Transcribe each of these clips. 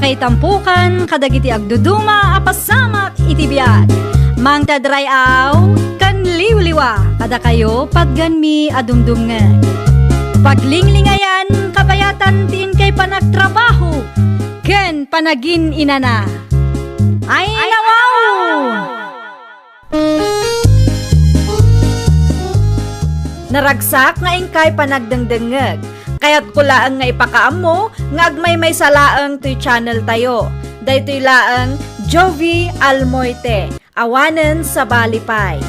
kay tampukan, kadagiti agduduma, apasamak itibiyag. Mang tadrayaw, kan liwliwa, kada kayo pagganmi adumdumngeg. Paglinglingayan, kabayatan tiin kay panagtrabaho, ken panagin inana. Ay nawaw! Naragsak nga ingkay panagdengdengeg. Kaya't kulaang nga ipakaam mo, nga agmay may salaang to'y channel tayo. Daytoy laang Jovi Almoite, awanen sa Balipay.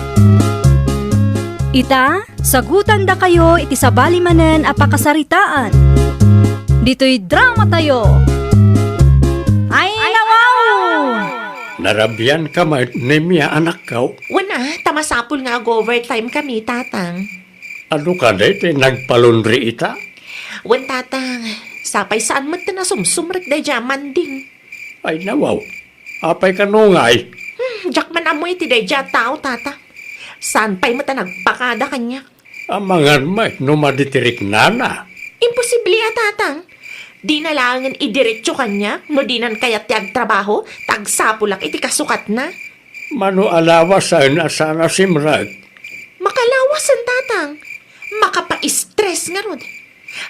Ita, sagutan da kayo iti sa balimanen apakasaritaan. Dito'y drama tayo. Ay nawaw! Narabyan ka Nemya anak ka. Wana, tamasapul nga overtime kami, tatang. Ano ka dete nagpalundri ita? Wan, tatang, sapay saan mo na sumsumrek da jaman ding. Ay nawaw, apay ka nungay. Jakman amoy ti da tao, tata. Saan pa'y mo nagpakada kanya? Amangan may numaditirik nana. Imposible ya, tatang. Di na langan idiretso kanya, no di nan kayat tiag trabaho, tagsapulak iti kasukat na. Mano alawas sa sana simrag. Makalawasan, tatang. Makapa-stress nga rod.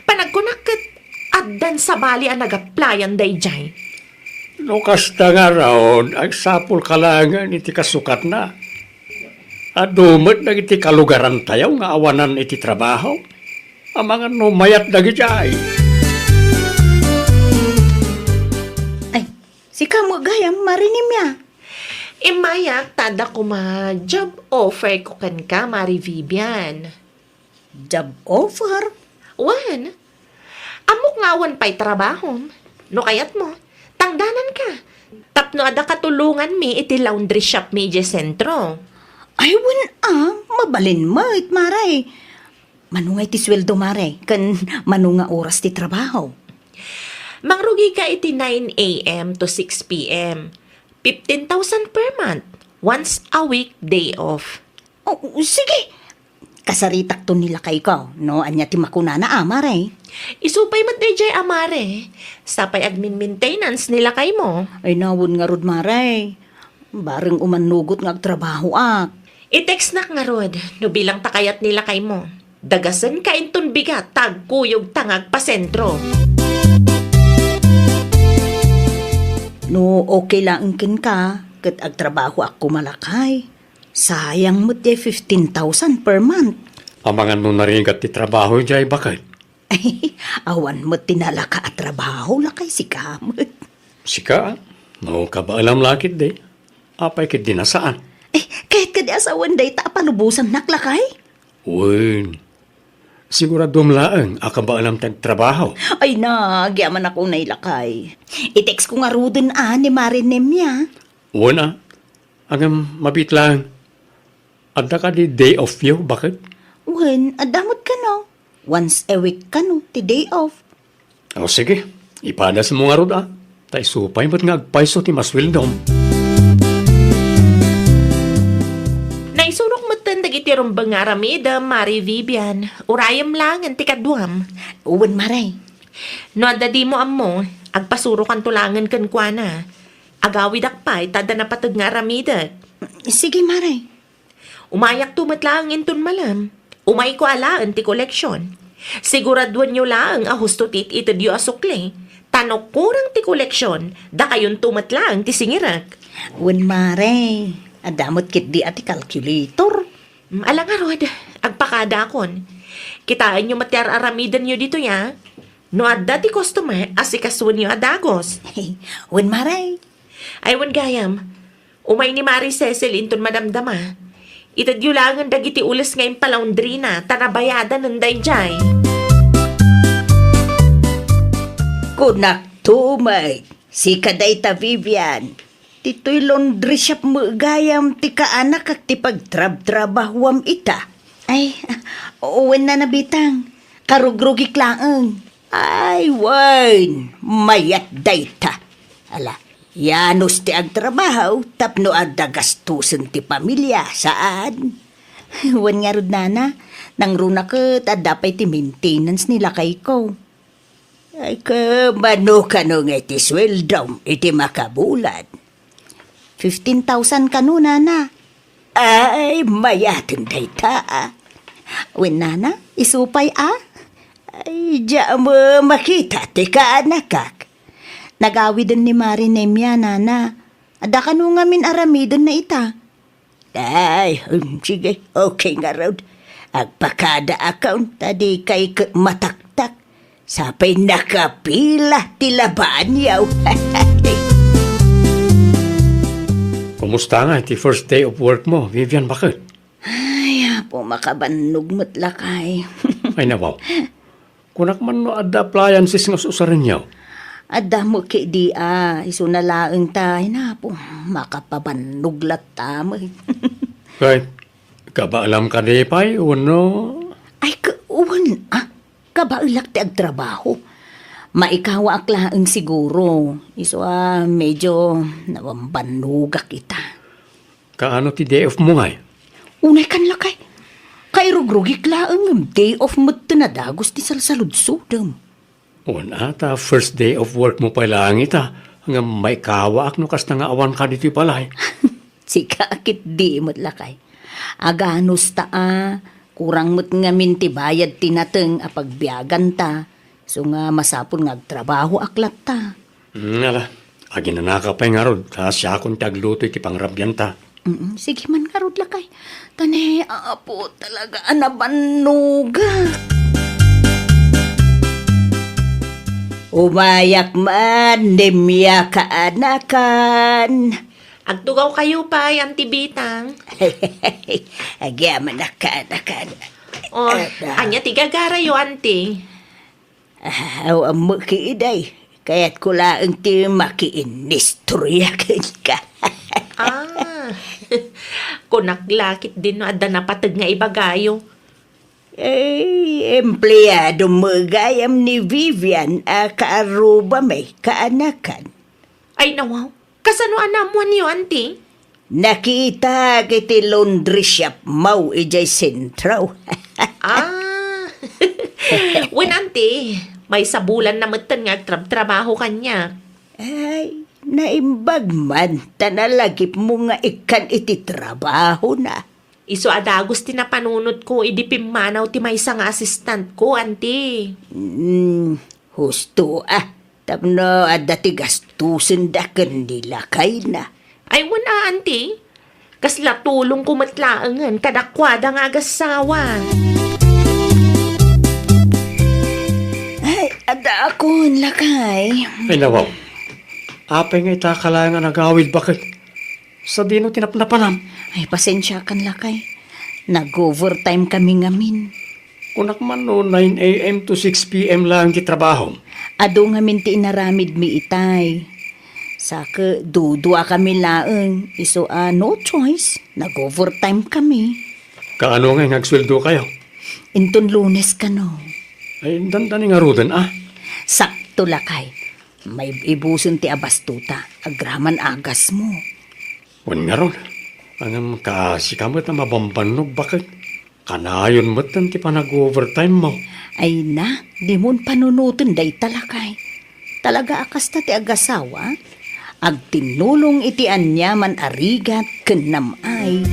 Panagkunakit addan sa bali ang nag-applyan day jay. No kasta nga raon, ang sapul kalangan iti kasukat na. Adumot na iti kalugaran tayo nga awanan iti trabaho. Amangan no mayat na gijay. Ay, si kamo gayam marinim ya. Imayak, tada ko job offer ko kan ka, Mari Vivian. Job offer? Wan, amok nga wan pa'y trabaho. No kayat mo, tangdanan ka. Tapno ada katulungan mi iti laundry shop mi je sentro. Ay, mabalin mo it maray. Manungay ti sweldo maray, kan manunga oras ti trabaho. Mangrugi ka iti 9 a.m. to 6 p.m. 15,000 per month. Once a week, day off. Oh, sige. Kasaritak to nila kay ko, no? Anya ti makunana maray. Isupay mat jay amare. Sapay admin maintenance nila kay mo. Ay, nawon nga rod maray. Bareng umanugot nga trabaho ak. I-text nak nga rod, no bilang takayat nila kay mo. Dagasan ka inton bigat, tagkuyog tangag pa sentro. No, okay lang kin ka, kat agtrabaho ako malakay. Sayang mo ti 15,000 per month. Amangan no naringat ti trabaho jay bakit? Ay, awan mo tinalaka at trabaho lakay si kamot. Sika, no ka ba alam lakit de? Apay kit dinasaan? Eh, kahit ka di asawan day ta palubusan naklakay. Uy, siguradong laang aka ba alam tayong trabaho? Ay na, giyaman ako nailakay. I-text ko nga rudin ni Marinem niya. Una, agam mabit lang. Adda ka di day off yo, bakit? Wen, adamot ka no. Once a week ka no, ti day off. O sige, ipadas mo nga rod Tay supay mo't nga agpaiso ti maswildom. Naisurok mo tandag iti rumbang nga ramida, Mari Vivian. Urayam lang ang tikadwam. Uwan maray. No adadi mo amo, agpasuro kan tulangan kan kwa na. Agawid akpay, tada na patag nga ramida. Sige maray. Umayak tumatlang inton malam. Umay ko alaan ti koleksyon. Siguraduan nyo lang ahusto tit ito diyo asukli. Tanok kurang ti koleksyon, da kayon tumatlang ti singirak. Uwan maray. Adamot kit di ati calculator. Alang nga rod, agpakada akon. Kitaan nyo matyar aramidan nyo dito ya. No adda ti customer, asikasuan nyo adagos. Hey, uwan maray. Aywan gayam, umay ni Mari Cecil inton madamdama. Itadyo lang ang dagiti ulas ngayon palaundri na, tanabayadan ng dayjay. Kunak tumay, si Kadayta Vivian. Tito'y laundry shop mo gayam ti kaanak kag ti pagtrab-trabahwam ita. Ay, uwan na nabitang. Karugrugik laang. Ay, wine, mayat dayta. Ala, yanos ti agtrabaho, tapno adda gastusin ti pamilya, saan? Wan nga rod nana, nang runa ka, adapay ti maintenance nila kay ko. Ay mano ka no nga iti sweldo, iti makabulan. 15,000 kanuna na. Ay, mayatin day ta Wen nana, isupay Ay, diya mo makita, ti kaanakak. Nagawid ni Mari Nemya, nana. Ada ka nung ngamin aramidon na ita. Ay, sige, okay nga raw. Agpakada account, tadi kay mataktak. Sapay nakapila, tilabaan yaw. Kumusta nga iti first day of work mo, Vivian, bakit? Ay, po makabanog matlakay. Ay nabaw. Kunak man no adda appliances nga susarin niyaw. Ada mo ki di iso na laeng tayo na po. Makapabanog latamo. Kay, kabaalam ka di pa'y, uno? Ay, kauwan kabailak ti agtrabaho. Maikawa aklaeng siguro. Iso medyo nawambanuga kita. Kaano ti day off mo ngay? Unay kan lakay. Kay rugrugik laeng day off mo tinadagos ti salsaludsudam. Una, ta first day of work mo pa lang ita. Hanggang may kawa no kas nga awan ka dito palay. Sika akit di mo't lakay. Aganos ta kurang mo't nga mintibayad tinateng apagbiagan ta. So nga masapon nga agtrabaho aklat ta. Ala, agi na nakapay nga rod. Ta siya akong tagluto iti pangrabyan ta. Sige man karod lakay. Tane, apo talaga anabanuga. Umayak man, Nemya kaanakan. Agtugaw kayo pa, Auntie Bitang. Agyaman na kaanakan. O, anya tigagara yo, Auntie. Aw, amo kiiday. Kaya't ko laang ti makiinistoryakin ka. Kunaglakit din no, adda napatag nga ibagayo. Empleyado mo gayam ni Vivian kaaruba may kaanakan. Ay, nawaw. Kasano anamuan niyo, Auntie? Nakita kiti laundry shop mau ijay sentraw. When, Auntie, may sabulan na matan nga trabaho kanya. Ay, naimbag man, tanalagip mo nga ikan iti trabaho na. Iso adagos ti napanunot ko, idipimanaw ti may nga assistant ko, Auntie. Husto tapno adda ti gastusin da nila kay na. Ay, wala, Auntie. Kasla tulong ko matlaangan, kadakwada nga agasawa. Ay, ada akon lakay. Ay nabaw. Apay nga itakala nga nagawid, bakit? Sa dino tinapnapanam. Ay, pasensya kan lakay. Nag-overtime kami ngamin. Kunak man no 9 a.m. to 6 p.m. lang di trabaho. Ado ngamin ti inaramid mi itay. Saka dudua kami laeng. Iso no choice. Nag-overtime kami. Kaano nga nagsweldo kayo? Inton Lunes ka no. Ay, dandani nga rudan, Sakto lakay. May ibuson ti abastuta. Agraman agas mo. Wan nga ron. Anam kasikamot na mabambanog, bakit? Kanayon mo't ti pa nag-overtime mo. Ay na, di mon panunutin day talakay. Talaga akas ta ti agasawa. Agtinulong iti anyaman arigat kenamay.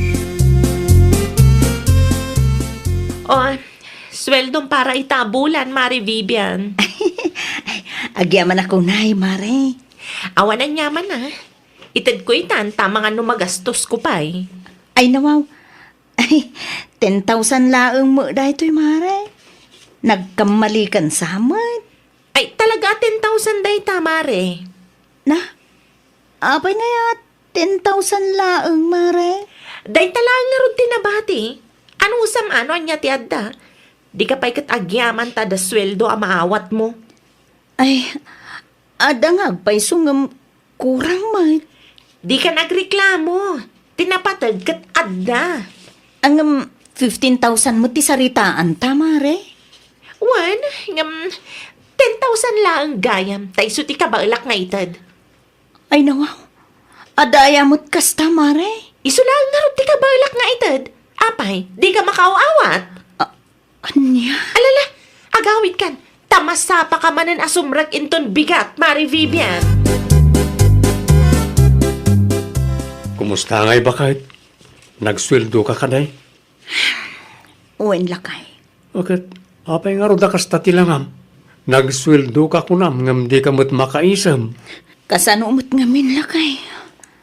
O, sweldong para itabulan, Mari Vivian. Agyaman ako nay, Mare. Awanan nyaman na. Itad ko itan, tama nga numagastos ko pa eh. Ay nawaw. Ay, 10,000 laeng mo dahito'y, Mare. Nagkamalikan sa amat. Ay, talaga 10,000 day tamare. Na, apay nga ya, 10,000 laeng, Mare. Day talaga nga ron tinabati. Ano usam ano anya ti adda? Di ka pa'y katagyaman tada sweldo ang maawat mo. Ay, ada nga agpay sungam kurang, Mare. Di ka nagreklamo. Tinapatag kat adda. Ang 15,000 mo ti saritaan ta, Mare. Wan, 10,000 lang ang gayam. Taiso ti kabalak nga itad. Ay nawaw. Adaya mo't kasta, Mare. Iso lang nga ron ti kabalak nga itad. Apay, di ka makaawat. Anya? Alala, agawid kan. Tamasa pa ka manan asumrag inton bigat, Mari Vivian. Kumusta ngay ba kahit? Nagsweldo ka kanay? Uwen lakay. Bakit? Apay nga ro da kasta tilangam. Nagsweldo ka kunam ngam di ka mo't makaisam. Kasano umot ngamin lakay.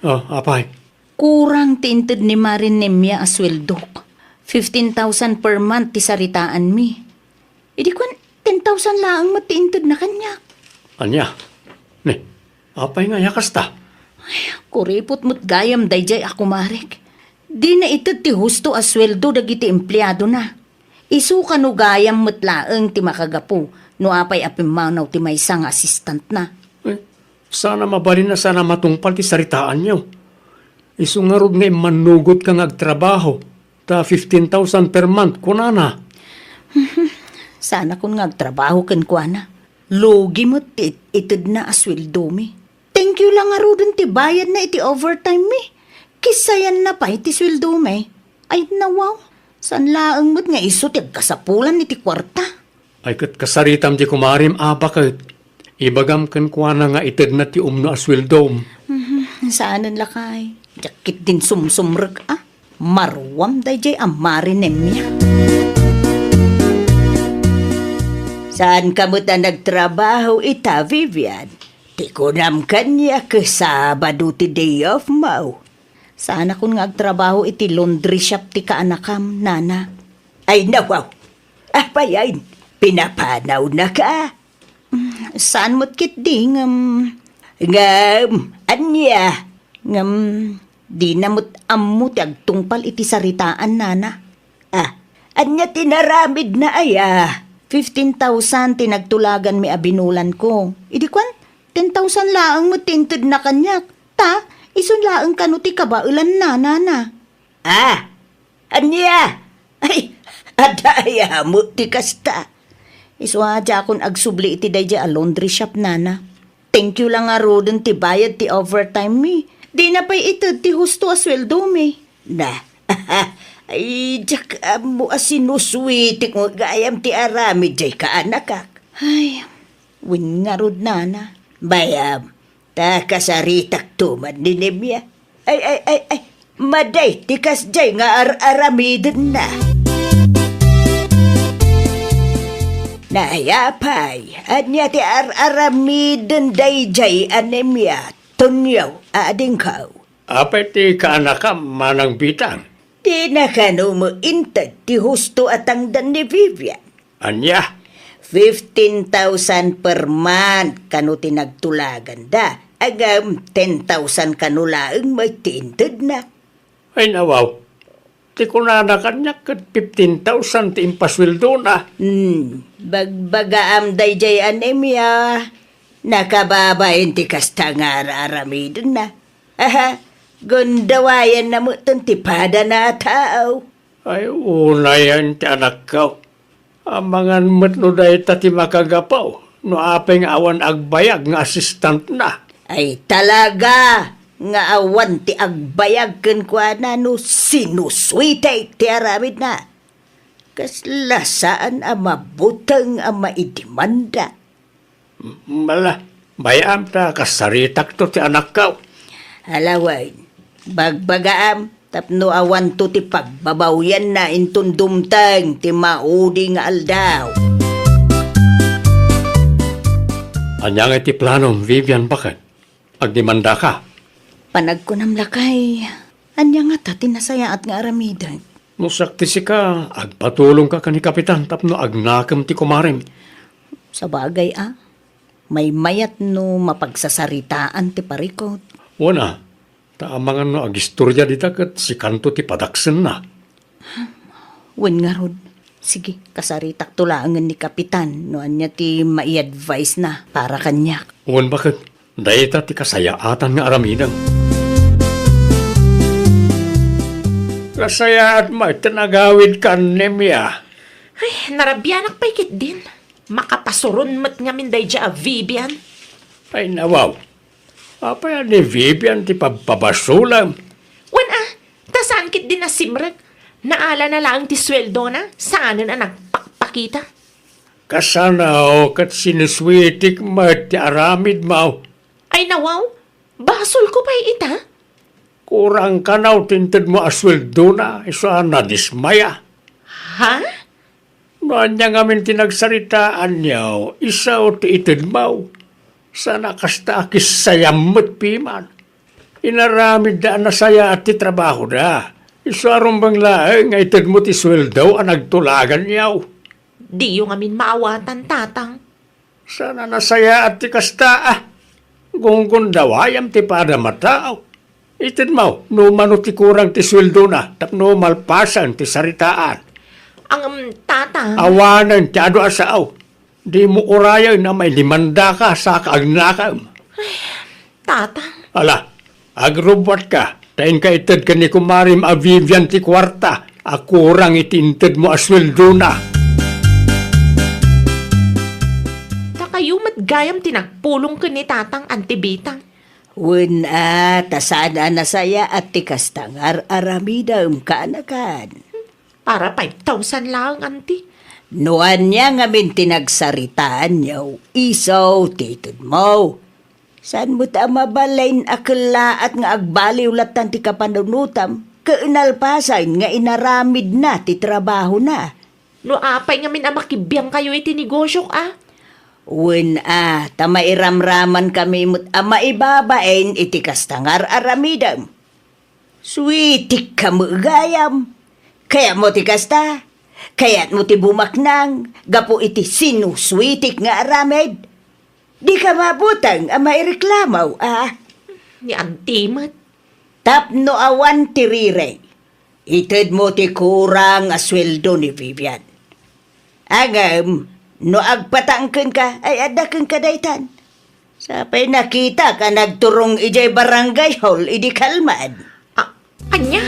Oh, apay. Kurang tinted ni Marin Nemya asweldo. 15,000 per month ti saritaan mi. Idi kwan 10,000 laang matinted na kanya. Anya? Ne, apay nga yakasta. Kuripot mo't gayam dayjay ako marek. Di na ited ti husto asweldo dagiti empleyado na. Isu kanu gayam mo't laang ti makagapu no apay apimanaw ti maysa nga assistant na. Sana mabalin na sana matungpal ti saritaan niyo. Isungarod nga manugot ka nga agtrabaho. Ta 15,000 per month, kunana. Sana kung nagtrabaho kan kwa na. Logi mo ited na asweldo mi. Thank you lang nga rin ti bayad na iti overtime mi. Kisayan na pa iti sweldo mi. Ay nawaw. San laang mo't nga iso ti kasapulan iti kwarta. Ay kat kasaritam di kumarim abakit. Ibagam kan kuana nga ited na ti umno aswildom. Saanan lakay. Jakit din sumsumrag ah. Marwam dayjay amarin niya. Saan ka mo ta nagtrabaho ita, Vivian? Ti kunam kanya ke Sabado ti day off mo. Sana kung nagtrabaho iti laundry shop ti kaanakam, nana. Ay nawaw. Ah, payain. Pinapanaw na ka. Saan mo't kit di anya. Di na mo't ammo ti agtungpal iti saritaan, nana. Ah, anya tinaramid na aya. 15,000 tinagtulagan mi abinulan ko. Idi kwan, 10,000 laang mo tinted na kanyak. Ta, isun laang kanu ti kabailan na, nana. Ah, anya? Ay, adaya mo ti kasta. Iswadya akong agsubli iti dayja a laundry shop, nana. Thank you lang nga rodon ti bayad ti overtime mi. Di na pa'y ito ti husto asweldo mi. Na, ay, jak mo asinuswitik mo gayam ti aramid jay ka anakak. Ay, win nga rod, nana. Bayam, ta kasaritak tuman ni Nemya. Ay, maday, tikas jay nga aramidin na. Nayapay, anya ti aramidin day jay anemya. Tunyaw, ading kaw. Apay ti kaanakam manang bitang. Di na kanu mo intad ti husto atangdan ni Vivian. Anya? 15,000 per month kanu tinagtulagan da. Agam 10,000 kanu laang may tintad na. Ay nawaw. Ti kunana kanya kat 15,000 ti impasweldo na. Bagbagaam dayjay anemya. Nakababayin ti kasta nga aramidin na. Aha, gundawayan na mo tipada na tao. Ay unayan ti anak ko. Amangan mo't no dahi ti makagapaw. No apeng awan agbayag nga assistant na. Ay talaga, nga awan ti agbayag ken kuana no sinuswitay ti aramid na. Kaslasaan ang mabutang ang maidimanda. Mala, bayam ta kasaritak to ti anak ko. Halaway, bagbagaam, tapno awan to ti pagbabawyan na intun dumtang ti maudi nga aldaw. Anya nga ti plano, Vivian, bakit? Agdimanda ka. Panagkunam lakay, anya nga ta tinasayaat nga aramidan. Musakti si ka, agpatulong ka ni Kapitan, tapno agnakam ti kumarim. Sa bagay may mayat no mapagsasaritaan ti parikot. Wana, taamangan no agistorya di takat si kanto ti padaksen na. Wen nga rod, sige, kasaritak tulangan ni Kapitan no anya ti mai-advise na para kanya. Wan bakit? Dahita ti kasayaatan nga aramidang. Kasayaat mo, itinagawid ka, Nemya. Ay, narabyanak pa ikit din. Makapasuron mat nga min dayja a Vivian. Ay nawaw. Apa yan ni Vivian ti pagpabasulam? Wan tasaan kit din na simrag. Naala na lang ti sweldo na, saanan ang nagpakpakita. Kasanaw kat sinuswitik mat ti aramid mau. Ay nawaw, basol ko pa'y ita. Kurang kanaw tinted mo asweldo na, isa na dismaya. Ha? Noon niya ngamin tinagsaritaan niyaw, isa o ti ited mau. Sana kasta akis sayamot piman. Inaramid da na saya at ti trabaho da. Isa bang laeng nga ited mo ti sweldo ang nagtulagan niyaw. Di yung amin maawatan, tatang. Sana nasaya at ti kasta Gunggun daw ayam ti pada matao. Ited mo, no mano ti kurang ti sweldo na, tapno malpasan ti saritaan. Ang tatang, Awanan ti ado asaaw. Di mo urayaw na may limanda ka sa kaagnakam. tatang, Ala, agrobot ka. Tayin ka ited ka ni kumarim a Vivian ti kwarta. A kurang itinted mo asweldo na. kayo matgayam tinagpulong ka ni tatang antibitang. Wen tasada na saya at tikastangar aramidam kaanakan. Para 5,000 lang, anti. Noan niya nga min tinagsaritaan niyaw, isaw titod mo. San mo ta mabalain akala at nga agbaliw latan ti kapanunutam, kainalpasan nga inaramid na ti trabaho na. No apay nga min makibiyang kayo iti negosyo, Wen tamairamraman kami mo't maibabain iti kastangar aramidam. Sweetik ka mo gayam. Kaya mo ti kasta. Kaya't mo ti bumaknang. Gapo iti sinusweetik nga aramid. Di ka mabutang maireklamaw Ni antimat. Tapno awan ti rirey. Ited mo ti kurang asweldo ni Vivian. Agam, no agpatangken ka, ay adaken ka daytan. Sapay nakita ka nagturong ijay barangay hall, idi kalmad. Anya?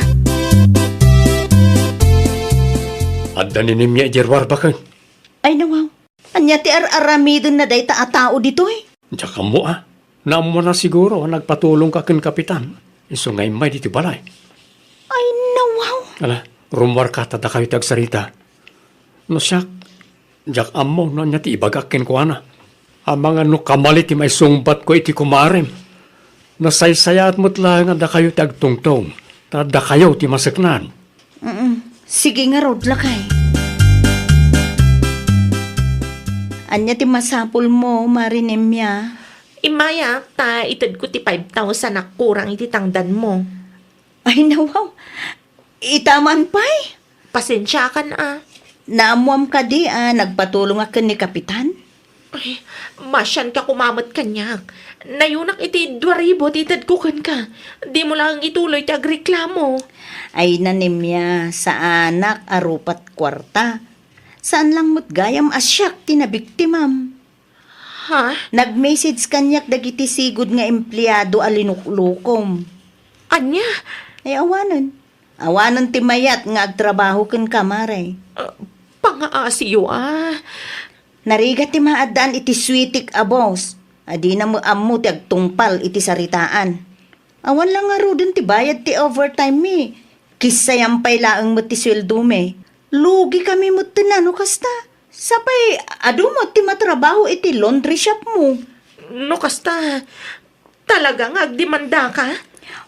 At daninim niya ijerwar bakan. Ay nawaw, anya ti aramidon na dayta a tao dito Tsaka mo Naamo na siguro nagpatulong ka ken kapitan. Iso ngay may dito balay. Ay nawaw. Ala, rumwar ka tada kayo tagsarita. No siyak, jak amo no niya ti ibagakin ko ana. Ang mga no kamali ti may sungbat ko iti kumarem. Nasaysayat mo't lang da kayo tagtungtong. Tada kayo ti masaknan. Sige nga rod lakay. Anya ti masapul mo, marinemya. Imaya, itad ko ti 5,000 na kurang iti tangdan mo. Ay nawaw, itaman pa'y. Pasensya ka Naamuam ka di nagpatulong akin ni kapitan. Ay, masyan ka kumamot kanyak. Nayunak iti 2,000 titad ko kan ka. Di mo lang ituloy ti agreklamo. Ay nanimya sa anak arupat kwarta. Saan lang mo't gayam asyak tinabiktimam. Ha? Nag-message kanyak dagiti sigud nga empleyado alinuklukom. Anya? Ay awanon. Awanon ti mayat nga agtrabaho ken kamare. Pangaasiyo Narigat ti maadaan iti sweetik boss. Adi na mo ammo ti agtungpal iti saritaan. Awan lang nga rodon ti bayad ti overtime mi. Kisayampay laeng mo ti sweldo me. Lugi kami mo tinano kasta. Sapay, adu mo ti matrabaho iti laundry shop mo. No kasta, talagang agdemanda ka?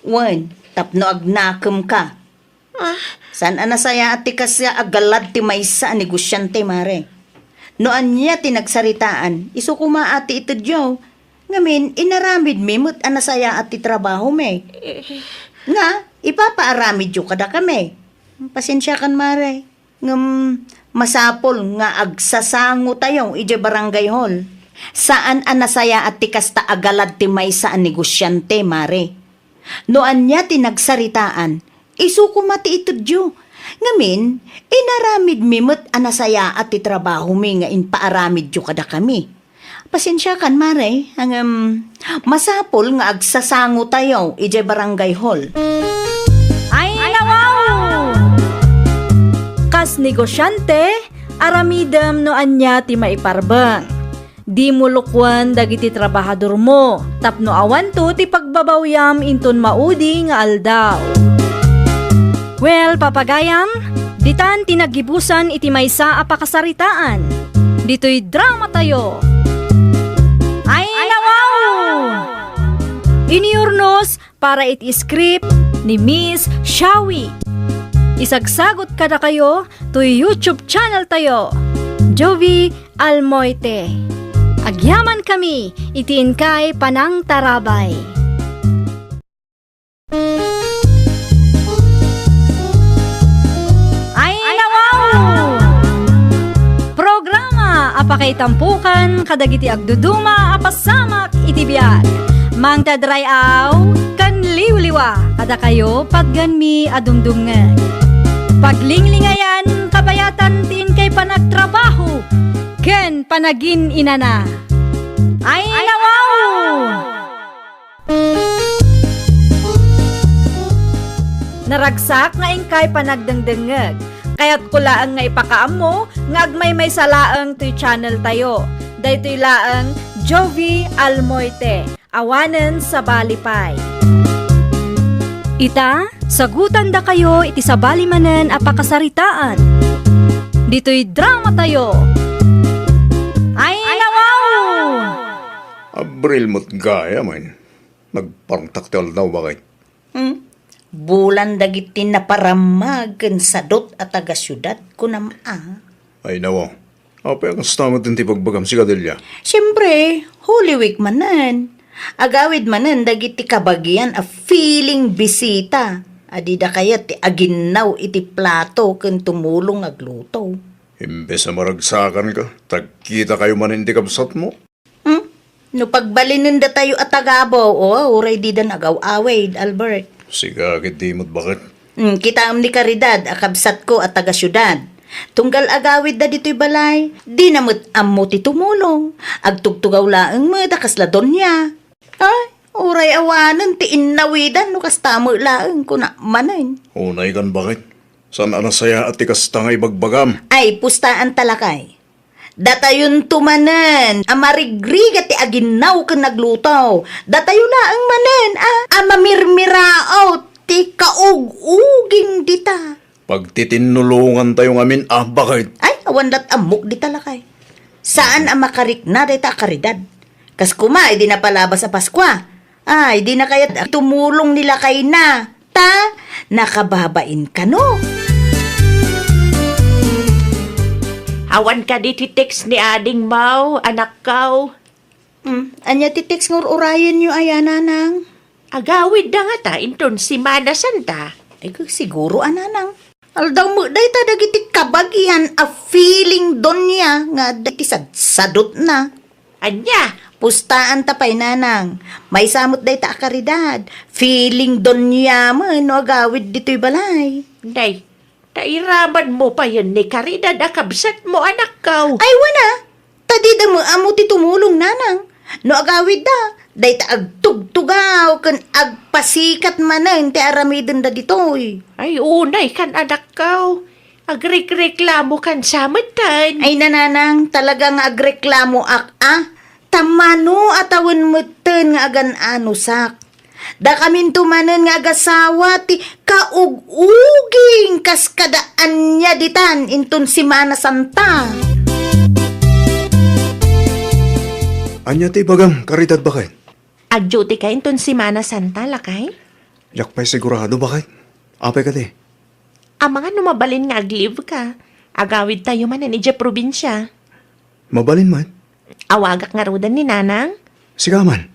Wan, tapno agnakam ka. San anasaya ati kasya agalad ti maysa negosyante mare. Noan niya tinagsaritaan, iso kuma ati ito diyo. Ngamin, inaramid mi mo't anasaya ati trabaho me. Nga, ipapaaramid yo kada kami. Pasensya kan mare. Ngam, masapol nga agsasango tayo ije barangay hall. Saan anasaya at tikasta agalad ti maysa ang negosyante, mare. Noan niya tinagsaritaan, isuko mati ito diyo. Ngamin, inaramid mi mo't anasaya at ti trabaho mi nga inpaaramid diyo kada kami. Pasensya kan, mare. Masapol nga agsasango tayo ije barangay hall. Ay nawaw! Kas negosyante, aramidam no anya ti maiparbang. Di mo lukwan dagiti trabahador mo, tapno awan to ti pagbabawyam inton maudi nga aldaw. Well, papagayam, ditan tinagibusan iti maysa a pakasaritaan. Dito'y drama tayo. Ay nawaw! Iniurnos para iti-script ni Miss Shawi. Isagsagot ka na kayo to YouTube channel tayo, Jovi Almoite. Agyaman kami, itiin kay Panang Tarabay. Ay nawaw! Programa apakay tampukan kadagiti agduduma apasamak itibiyag. Mang tadrayaw kan liwliwa kada kayo pagganmi adungdungag. Paglinglingayan kabayatan tin kay panagtrabaho ken panagin inana. Ay nawaw! Naragsak nga ingkay panagdengdengeg. Kaya't kulaang nga ipakaamo nga agmay may salaang to'y channel tayo. Daytoy laang Jovi Almoite. Awanen sa Balipay. Ita, sagutan da kayo iti sa balimanen apakasaritaan. Dito'y drama tayo. Ay nawaw! Abril mo't gaya man. Nagparangtaktal daw bakit? Bulan dagiti na paramag ken sadot at taga syudad ko naman. Ay nawa. Apa ang stamot din ti pagbagam si Kadelya? Siyempre, Holy Week manan. Agawid manan dagiti kabagyan a feeling bisita. Adida kaya ti aginaw iti plato ken tumulong agluto. Imbes na maragsakan ka, tagkita kayo man hindi kabsat mo. No pagbalinin da tayo at tagabaw, uray di da nagaw-away, Albert. Siga di mo't bakit? Kita am ni Caridad, akabsat ko at taga syudad. Tunggal agawid da dito'y balay, di namot ammo ti tumulong. Agtugtugaw laeng mo, dakasladon niya. Ay, uray awanan, ti innawidan, no kastamo laeng ko na manin. Unay kan bakit? San anasaya at tikas tangay bagbagam? Ay, pustaan talakay. Datayon tumanen, amarigriga ti aginaw ken nagluto. Datayo laeng manen, amamirmirao ti kaug-uging dita. Pagtitinulungan tayo ngamin, bakit? Ay, awan dat amok di talakay. Saan ang makarik na dita Caridad? Kas kuma, di na palabas sa Paskwa. Ay, di na kaya tumulong nila kay na. Ta, nakababain ka no? Awan ka di text ni Ading Mau, anak kaw. Anya ti text ngur urayan nyo ayananang. Agawid da nga ta, inton si Mana Santa. Ay, siguro ananang. Aldaw mo, day ta dagiti kabagyan a feeling don niya nga dagiti sadot na. Anya, Pustaan tapay nanang. May samot day ta Caridad. Feeling don niya man no agawid dito'y balay. day, tairaman mo pa yun ni Caridad, akabsat mo anak kaw. Ay wana, tadi da mo amo ti tumulong nanang. No agawid da, day ta agtugtugaw kan agpasikat manan ti aramiden da ditoy. Ay, unay kan anak kaw. Agreklamo kan samatan. Ay nananang, talagang agreklamo tamano atawin meten nga agan anusak. Da kamin tumanen nga agasawa ti kaug-uging kaskadaan niya ditan inton si Mana Santa. Anya ti bagam, Caridad bakit? Agduty ka inton si Mana Santa, lakay? Yak pa'y sigurado bakit? Apay ka di? Ang mga numabalin nga aglive ka. Agawid tayo man ni probinsya. Mabalin man? Awagak nga rudan ni Nanang. Siga man.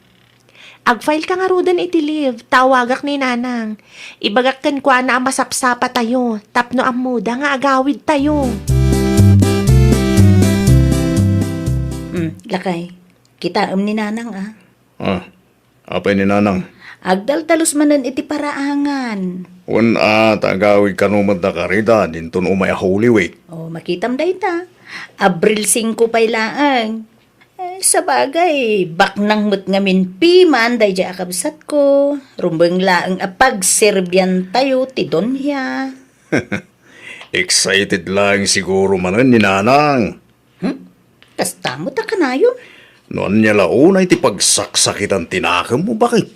Agfile ka nga rudan iti live. Tawagak ni Nanang. Ibagak kan kwa na ang masapsapa tayo. Tapno ang muda nga agawid tayo. Lakay, kita ni Nanang Apay ni Nanang. Agdaldalos manan iti paraangan. Tagawid kanumad na Caridad, dinton umay a Holy Week. Makitam day ta. Abril 5 pay laang. Sa bagay, baknang mo't ngamin piman day dya akabsat ko. Rumbeng laang apagserbyan tayo ti Donya. Excited lang siguro manan ni Nanang. Kastamo ta kanayo. Noon niya launa iti pagsaksakitan tinakam mo, bakit?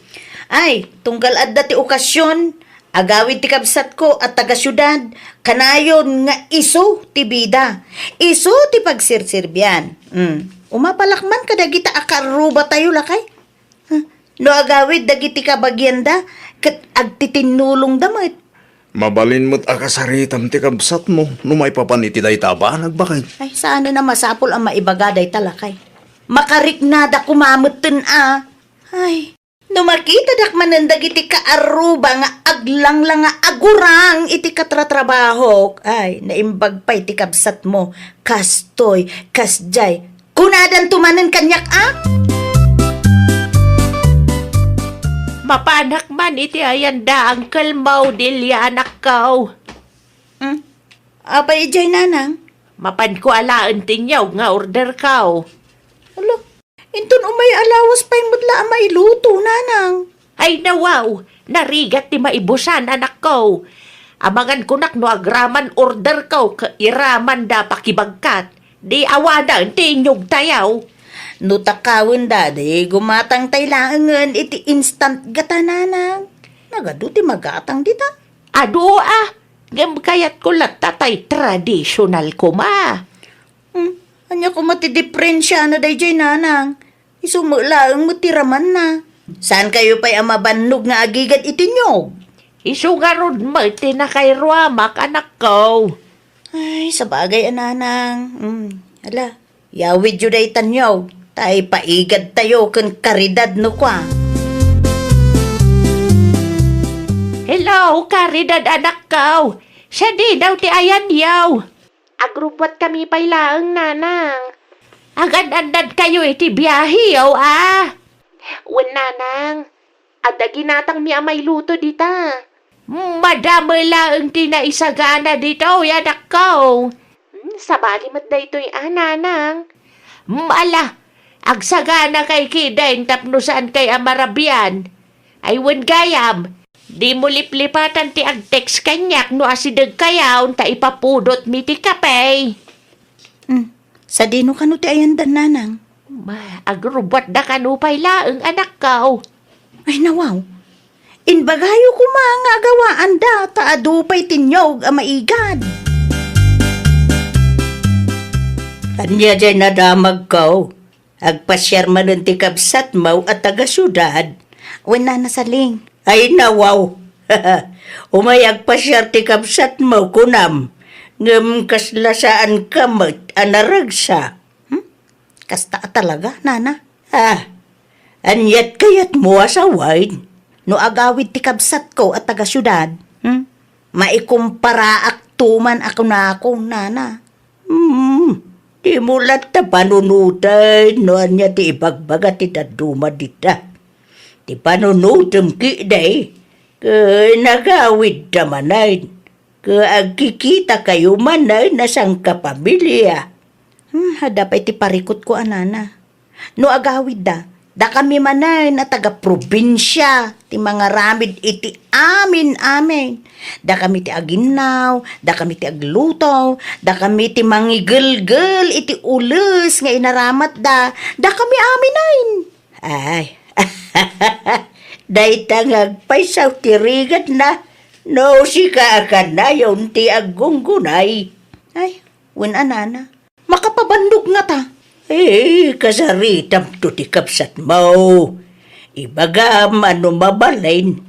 Ay, tunggal adda ti okasyon. Agawid ti kabsat ko at taga-syudad, kanayon nga iso ti bida. Iso ti pagsirsirbian. Umapalakman ka dagita akaruba tayo lakay. No agawid dagiti kabagyanda, kat agtitinulong damit. Mabalin mo't akasaritam ti kabsat mo, no may papaniti day taba, nagbakit. Ay, sana na masapol ang maibagaday talakay. Makariknada kumamutin Ay, no makita dakmanan dagiti kaaruba nga aglang lang nga agurang iti katratrabaho. Ay, naimbag pa iti kabsat mo. Kastoy, kasjay. Kunadan tumanan kanyak Mapanak man iti ayanda, Uncle Mau, Delia, anak ko. Apa ijay nanang? Mapan ko alaan tinyaw nga order ko. Alo, inton umay alawas pa yung mudla ang mailuto, nanang. Ay nawaw, narigat ti maibusan, anak ko. Amangan kunak no agraman order ko, iraman da pakibagkat. Di awadan ti inyog tayaw. No takawin dadi, gumatang taylangan iti instant gata, nanang. Nagado ti magatang dita. Ado ngem kayat ko tatay traditional ko ma. Anya ko mati-diferensya na dayjay, nanang. Isumulaang matiraman na. Saan kayo pa'y amabannog nga agigad itinyog? Isugarod mo iti na kay Ruamak, anak ko. Ay, sa bagay, nanang. Ala, yawid yun day tanyog. Tay paigad tayo kan karidad no kwa. Hello, karidad anak ko. Siya di daw ti ayan yaw. Agrupot kami pailaang nanang. Agad-andad kayo iti biyahe yaw Wen nanang, ada ginatang mi amay luto dita. Madami laang ti naisagana dito, anak ko. Sabali mat da ito'y nanang. Ala, agsagana kay kidain tapno saan kay amarabian. Ay wen gayam, di mo liplipatan ti agtext kanyak no asidag kayaw ta ipapudot mi ti kapay. Sa dino ka no ti ayandan, nanang. Agrubot da kanupay laang anak ko. Ay, nawaw. Inbagayo ko mga gawaan da, taadupay tinyog ang maigad. Anya dyan nadamag ko. Agpasyar man ti kabsat mo at taga-syudad. Wala na saling. Ay, nawaw. Umay agpasyar ti kabsat mo kunam. Ngam kaslasaan kamot anaragsa. Kasta talaga, nana. Anyat kayat mo asaway. No agawid ti kabsat ko at taga-syudad. Maikumpara aktuman ako na akong nana. Di mulat ta panunutan no anya ti ibagbaga ti daduma dita. Ti panunutam ki day. Nagawid ta manay. Agkikita kayo manay na sang kapamilya. Hadapay ti parikot ko anana. No agawid da kami manay na taga-probinsya, ti mga ramid iti amin. Da kami ti aginaw, da kami ti agluto, da kami ti mangigel-gel iti ules nga inaramat da kami aminain. Ay, day tangagpaysaw ti rigat na, no si kaakan na yun ti agunggunay. Ay, wen anana, makapabandog nga ta. Kasaritam to ti kapsat mo. Ibagam ano mabalain,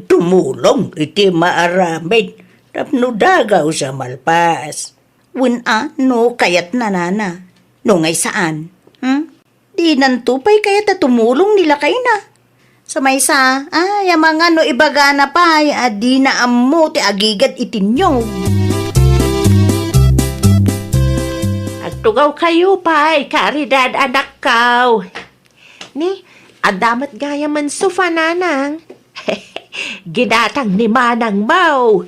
tumulong iti maaramid, tapno dagaw sa malpas. Wen no kayat nanana, no ngay saan? Di nantupay kayat tumulong nila kayo na. Sa may yung mga no ibagana pa, di na ammo ti agigad itinyong. Tugaw kayo pa'y karidad anak ko. Ni, adamat gaya man sufa nanang. Ginatang ni manang mau.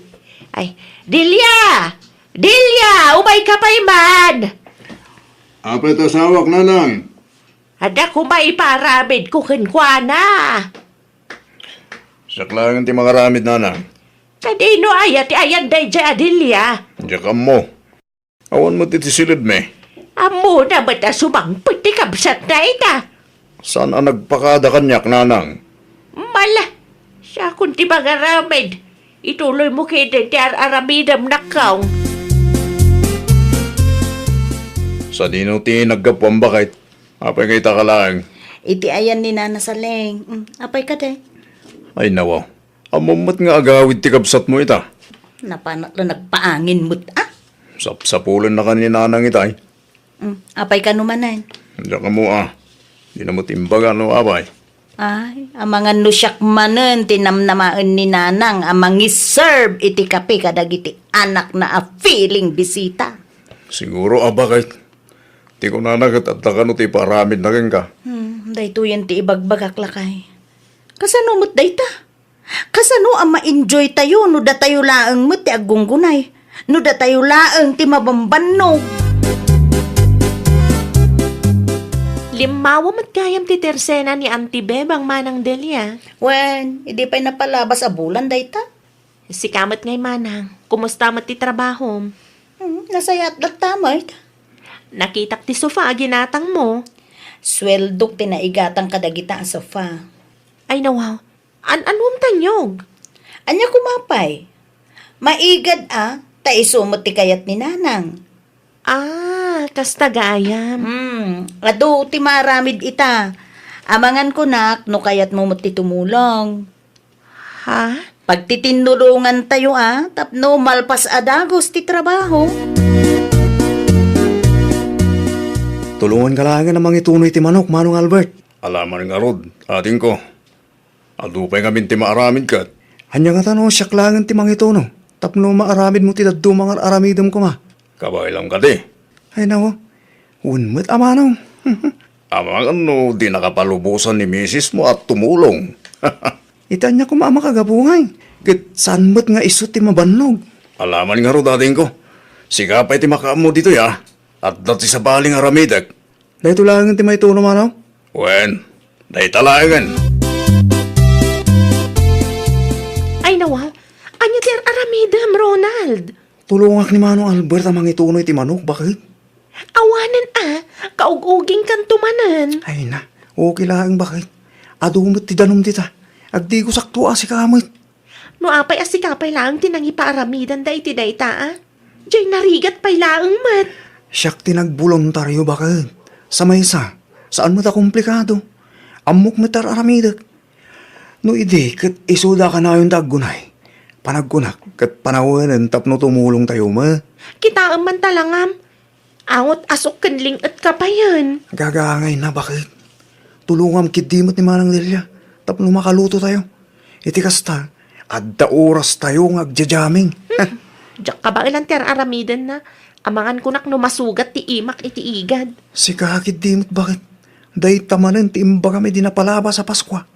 Ay, Delia! Delia! Umay ka pa'y man! Apet asawak, nanang. Ada ko maiparamid ko kinkwana. Saklangan ti mga ramid, nanang. Sa dino ayat ayan day dya, Delia. Diyan mo. Awan mo titisilid me. Amo na ba't sumangpit ti kabsat na ita? Saan ang nagpakada kanyak, nanang? Mala, siya kung ti mga ramid. ituloy mo kay ti aramidam nakaw. Sa dino ti naggapwang bakit? Apay kay takalang. Iti ayan ni Nana Saleng. Apay ka day. Ay nawaw. Amumot nga agawid ti kabsat mo ita. Napanak na nagpaangin mo't Sapsapulan na kanina nang itay. Apay ka numanan. Diyan ka mo Di na mo timbaga no abay. Ay, amangan no siyak manen tinamnamaan ni Nanang amang iserve iti kape kadag iti anak na a feeling bisita. Siguro bakit? Ti ko na nagatattakan no ti paramid na rin ka. Dayto yan ti ibagbagak lakay. Kasano mo't dayta? Kasano ang ma-enjoy tayo no da tayo laang mo't ti agunggunay? No da tayo laang ti mabambannog? Limawa matgayam ti tersena ni Auntie Bebang manang Delia. Wen, hindi pa'y napalabas a bulan dayta? Si kamat ngay manang, kumusta mat ti trabaho? Nasayat lat tamay. Nakitak ti sofa ginatang mo. Sweldok tinaigatang kadagita ang sofa. Ay nawaw, anum tanyog? Anya kumapay? Maigad taisumot ti kayat ni Nanang. Kas tagayam. Ado ti maramid ita. Amangan ko nak, no kayat mo ti tumulong. Ha? Pagtitinulungan tayo tapno malpas adagos ti trabaho. Tulungan ka lang namang itunoy ti manok, Manong Albert. Alaman nga rod, ating ko. Adupay kami ti maaramid ka. Hanya nga tanong siyak lang ti mga ituno. Tapno maaramid mo ti daddo mga aramidom ko ma. Kabay lang ka di. Ay nako, unmat amanong. Amang di nakapalubusan ni misis mo at tumulong. Itan niya kumama kagabuhay. Kat saan mo't nga isot ti mabannog. Alaman nga ro dating ko. Sigapay ti makaamo dito ya. At dati sa baling aramidak. Dahil tulangan ti may tuno manaw? Wen, dahil talagan. Ay nawaw, anya ti aramidam, Ronald. Tulungak ni Manong Albert amang ituno iti manok, bakit? Awanan kauguging kan tumanan. Ay na, okay lang bakit? Adumot ti danom dita. Agdi ko sakto si kamit. No apay asikapay lang tinangipaaramidan da iti dayta Diyay narigat pay laang mat. Siyak tinagbolontaryo bakit? Sa maysa, saan mo ta komplikado? Amok mo tararamidak. No ide, kat isuda ka na yung taggunay. Panagkunak, kat panawanan tapno tumulong tayo ma. Kita man talangam. Angot asok kanling at kapayan. Gagangay na bakit? Tulungam kidimot ni Manang Delia. Tapno makaluto tayo. Iti kasta, adda oras tayo ngagjajaming. Diyak ka ba ilang aramidan na? Amangan kunak no masugat ti imak iti igad. Si kakidimot bakit? Day tamanan ti imba kami dinapalaba sa Paskwa.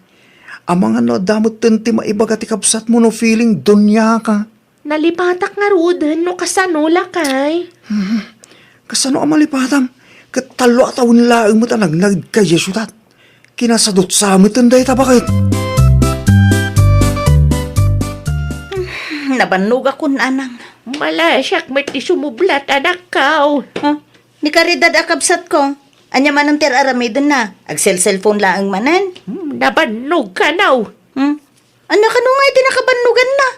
Amangan no damot ti maibaga ti kapsat mo no feeling dunya ka. Nalipatak nga rudan no kasano lakay. Kasano ang malipatam? Katalo at awin laang mo talagnag kay Yesutat. Kinasadot sa amin day ta bakit? Nabannog ako Nanang. Malasyak may ti sumublat anak kaw. Ni karidad akabsat ko. Anya man ang aramidon na. Agsel-cellphone laang manan. Nabanog ka naw. Ano ka nung ngay tinakabanugan na?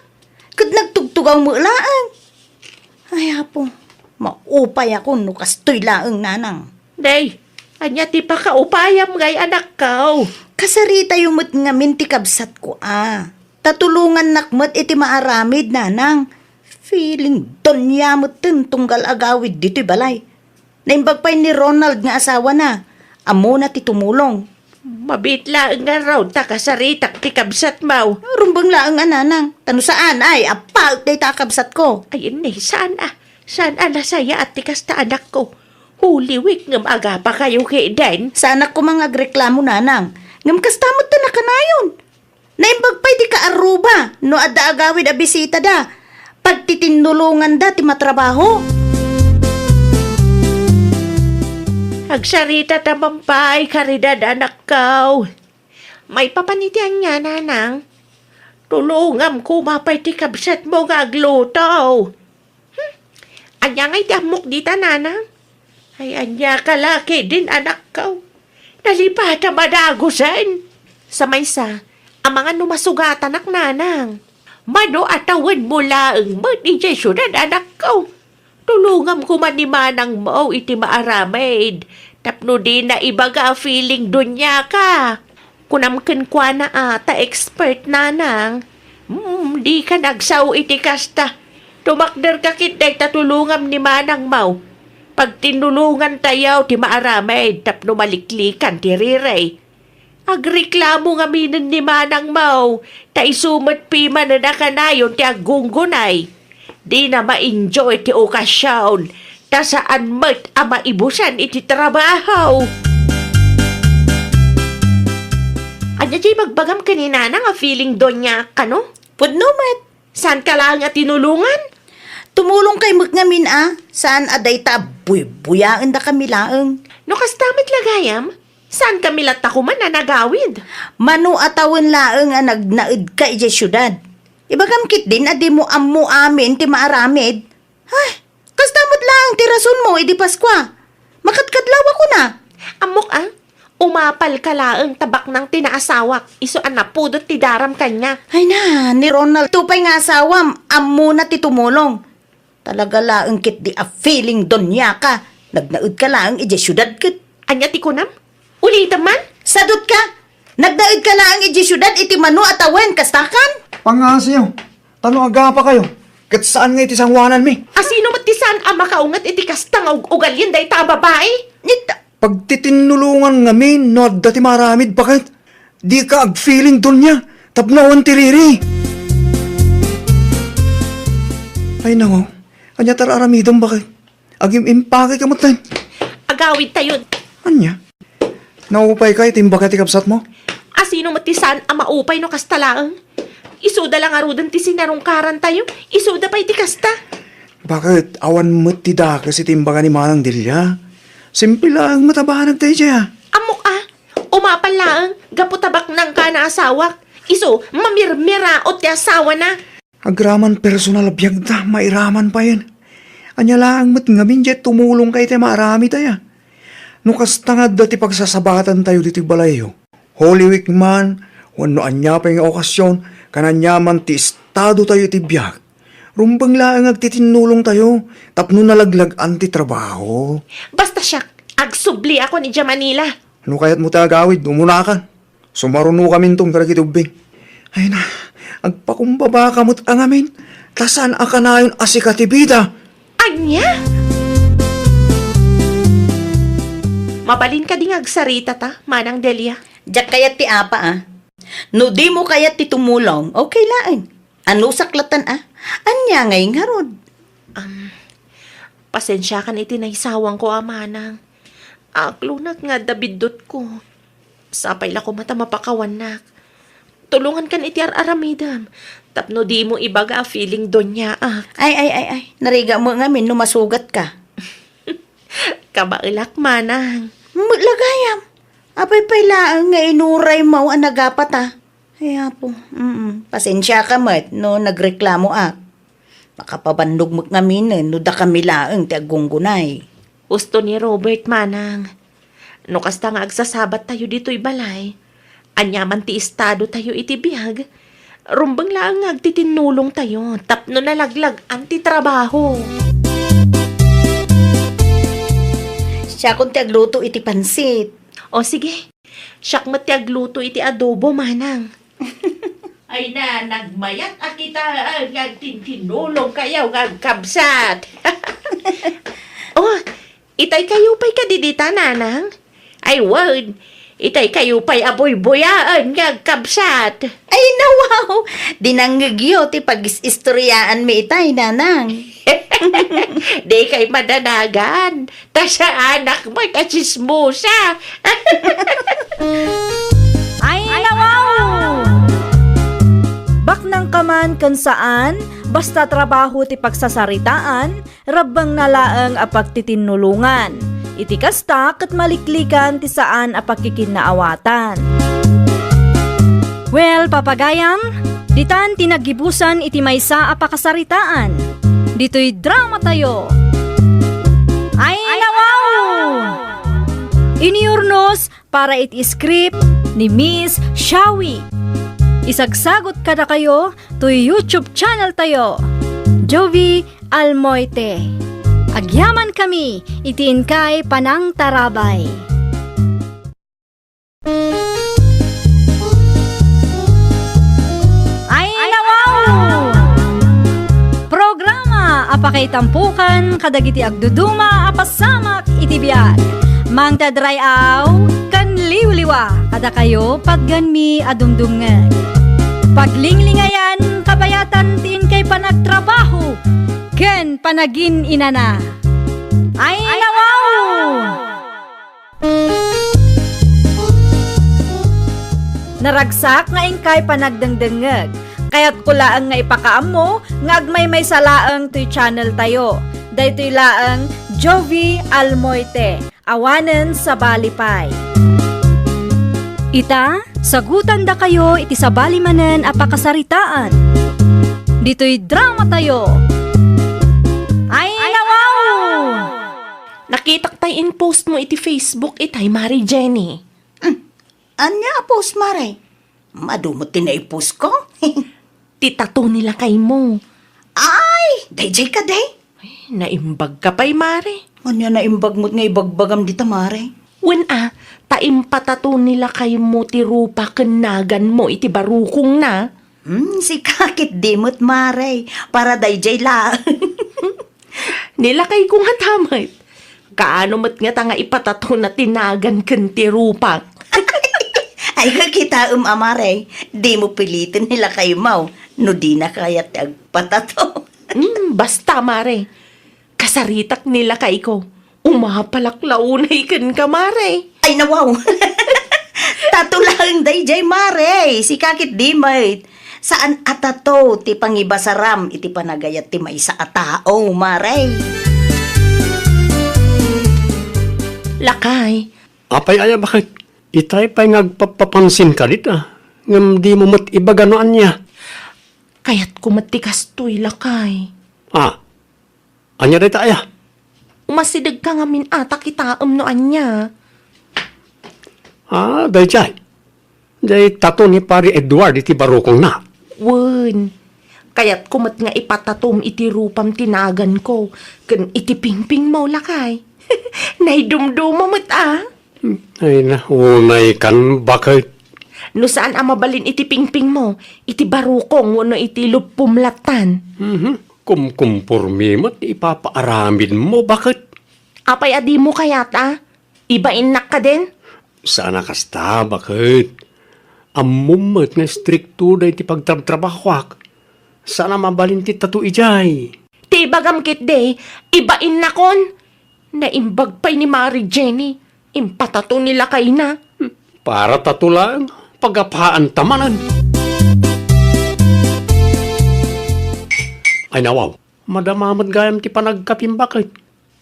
Kat nagtugtugaw mo laang. Ay apo, maupay ako no kastoy laang Nanang. Day, anya ti pa kaupayam ngay anak kaw. Kasarita yung mo't nga minti kabsat ko Tatulungan nakmat iti maaramid Nanang. Feeling donya mo't tunggal agawid dito'y balay. Naimbagpay ni Ronald nga asawa na. Amo na ti tumulong. Mabitla nga raw ta kasaritak ti kabsat maw. Rumbang laang Nanang. Tano saan ay apal tay takabsat ko. Ayun saan Saan nasaya at tikas ta anak ko. Holy week ngam aga pa kayo kay Dan. Sa anak ko mga agreklamo Nanang. Ngam kastamot ta na kanayon. Naimbagpay di ka aruba. No adda agawid a bisita da. Pagtitinulungan da ti matrabaho. Agsarita tamampay karidad anak kaw. May papanitian niya Nanang. Tulungam ko mapay ti kabsat mo nga agluto. Anya ngay damok dita Nanang. Ay anya kalaki din anak kaw. Nalipata madagusan. Sa maysa, ang mga numasugatan ak Nanang. Mano atawan mo laang mo ni Jesunan anak ko. Tulungam ko man ni manang mo iti maaramid. Tapno di na ibaga feeling dunya ka. Kunamken kwa na ata expert nanang. Di ka nagsaw iti kasta. Tumakder ka kitay tatulungam ni manang mau. Pag tinulungan tayaw ti maaramid tapno maliklikan ti riray. Agreklamo nga minin ni manang mau. Ta isumat pima na nakanayon ti agunggunay. Di na ma-enjoy ti okasyon. Ta saan mat ama ibusan iti trabaho. Anya jay magbagam kanina na nga feeling doon niya ka no? Pudno met. Saan ka lang nga tinulungan? Tumulong kay magnamin Saan aday ta buyaan da kami laeng. No kastamit lagayam? Saan kami latakuman na nagawid? Mano atawan laeng nagnaid ka iti syudad. Ibagam kit din adi mo ammo amin ti maaramid. Ay, kastamot lang ti rason mo idi Paskwa. Makatkadlaw ako na. Amok umapal ka laeng tabak ng tinaasawak. Iso anapudot ti daram kanya. Ay na, ni Ronald tupay nga asawam, ammo na ti tumulong. Talaga laeng kit di a feeling donya ka. Nagnaid ka laeng iti syudad kit. Anya ti kunam? Ulitan man? Sadot ka. Nagnaid ka laeng iti syudad iti mano atawen kastakan. Pangasiyo, tano aga pa kayo. Kat saan nga iti sangwanan mi? Asino matisan ang makaungat iti kastang ugalyan day ta babae? Nita, Pag titinulungan ngamin, no dati maramid, bakit? Di ka ag-feeling doon niya. Tapnawan tiriri. Ay nako, kanya tararamidong bakit? Agim impake ka matan. Agawid tayo. Anya? Naupay ka itim bakit ikapsat mo? Asino matisan ang maupay no kastalaang? Isuda lang arudan ti sinarungkaran tayo. Isuda pa iti kasta. Bakit? Awan mo ti dakas itimbaga ni Manang Dilya. Simple lang matabahan tayo siya. Amok umapal laang gaputabak ng ka na asawak. Iso, mamirmira o ti asawa na. Agraman personal biyag da, mairaman pa yan. Anya lang mat ngamin jet tumulong kay tayo marami tayo. Nukas tangad dati pagsasabatan tayo dito balayo. Holy Week man, wano anya pa yung okasyon, kananya man ti estado tayo ti biyag. Rumbang lang agtitinulong tayo, tapno nalaglag anti trabaho. Basta siya, agsubli ako ni Jamanila. Ano kaya't mo tagawid, umuna ka. Sumaruno kami itong karagitubing. Ay na, agpakumbaba kamot ang amin. Tasan aka na yun asikatibida. Anya? Mabalin ka ding agsarita ta, Manang Delia. jak kayat ti apa No di mo kayat ti tumulong, okay laeng. Ano saklatan Anya ngay nga rod. Pasensya kan iti naisawang ko, Manang. Aklunag nga dabidot ko. Sapay la ko mata mapakawanak. Tulungan kan iti aramidam. Tapno di mo ibaga feeling donya Ay. Nariga mo nga min, numasugat ka. Kabailak, Manang. Lagayam. Apay laang nga inuray mo ang nagapat Ay po. Pasensya ka mat, no nagreklamo Makapabandog mo ngamin, no da kami laang ti agunggunay. Gusto ni Robert, Manang. No kasta nga agsasabat tayo dito'y balay. Anyaman ti estado tayo iti biyag. Rumbang lang agtitinulong tayo. Tapno nalaglag anti trabaho. Siya kung ti agluto iti pansit. O sige, siyak mo ti agluto iti adobo, Manang. Ay na, nagmayat at kita tinulong kayaw ngagkabsat. Oh, itay kayo pa'y kadidita, Nanang. Ay, word. Itay kayo pa'y aboy-boyaan ngagkabsat. Ay nawaw! Dinanggagyo ti pag-istoryaan mi itay, nanang. Di kay madanagan. Ta sa anak mo'y kachismusa. Ay, nawaw! Baknang kaman kan saan, basta trabaho ti pagsasaritaan, rabbang nalaang a pagtitinulungan. Iti kasta ket maliklikan ti saan a pagkikinaawatan. Well, papagayam, ditan tinagibusan iti maysa a pakasaritaan. Dito'y drama tayo. Ay, nawaw! Iniurnos para iti script ni Miss Shawi. Isagsagot kada kayo to YouTube channel tayo, Jovi Almoite. Agyaman kami, itiin kay Panang Tarabay. Ay nawaw! Programa apakay tampukan kadagiti agduduma apasamak itibiyag. Mang tadrayaw kan liwliwa kada kayo pagganmi adumdumngeg. Paglinglingayan kabayatan tin kay panagtrabaho ken panagin inana. Ay nawaw! Naragsak nga ingkay panagdengdengeg. Kaya't kulaang nga ipakaammo nga agmay may salaang to'y channel tayo. Daytoy laang Jovi Almoite, awanen sa balipay. Ita, sagutan da kayo iti sabali manen apakasaritaan. Dito'y drama tayo. Ay nawaw! Nakitak tayo in post mo iti Facebook itay Mari Jenny. Anya post Mare? Madumot din na i-post ko. Titato nila kay mo. Ay, dayjay ka day. Naimbag ka pa'y Mari. Anya na imbagmot nga ibagbagam dita Mare. Wen taimpatato nila kay mo ti rupa kenagan mo iti barukong na. Si kakit dimot Mare. Para dayjay la. Nila kay kung hatamay. Kaano mat nga tanga ipatato na tinagan ken ti rupa. Ay kakita Amare. Di mo pilitin nila kay Mau. No di na kaya agpatato. Basta Mare. Kasaritak nila kay ko. Umapalaklaunay ken ka Mare. Ay nawaw. Tatulang dayjay Mare. Si kakit dimit. Saan atato ti pangibasaram iti panagayat ti maysa a tao Mare. Lakay. Apay aya bakit? Itay pa'y ngagpapapansin ka dita. Ngam di mo mat ibaganoan niya. Kaya't kumatikas to'y lakay. Anya dita aya? Umasidag ka nga min ata kitaam no anya. Dayjay. Day tato ni pari Edward iti barukong na. Wen. Kaya't kumat nga ipatatom iti rupam tinagan ko. Ken iti pingping mo lakay. Naidumduma mo't Ay unay kan bakit? No saan mabalin iti pingping mo? Iti barukong wano iti lupumlatan. Kumkumpurmi mo't ipapaaramin mo bakit? Apay adi mo kayat Ibain nak ka din? Sana kasta bakit? Amumot nga strikto da iti pagtrabahwak. Sana mabalin ti tatu ijay. Ti bagam kit day, ibain na kon. Naimbag pa'y ni Mari Jenny. Impatato nila kay na. Para tatu lang, pagapaan tamanan. Ay nawaw, madamamad gayam ti panagkapim bakit?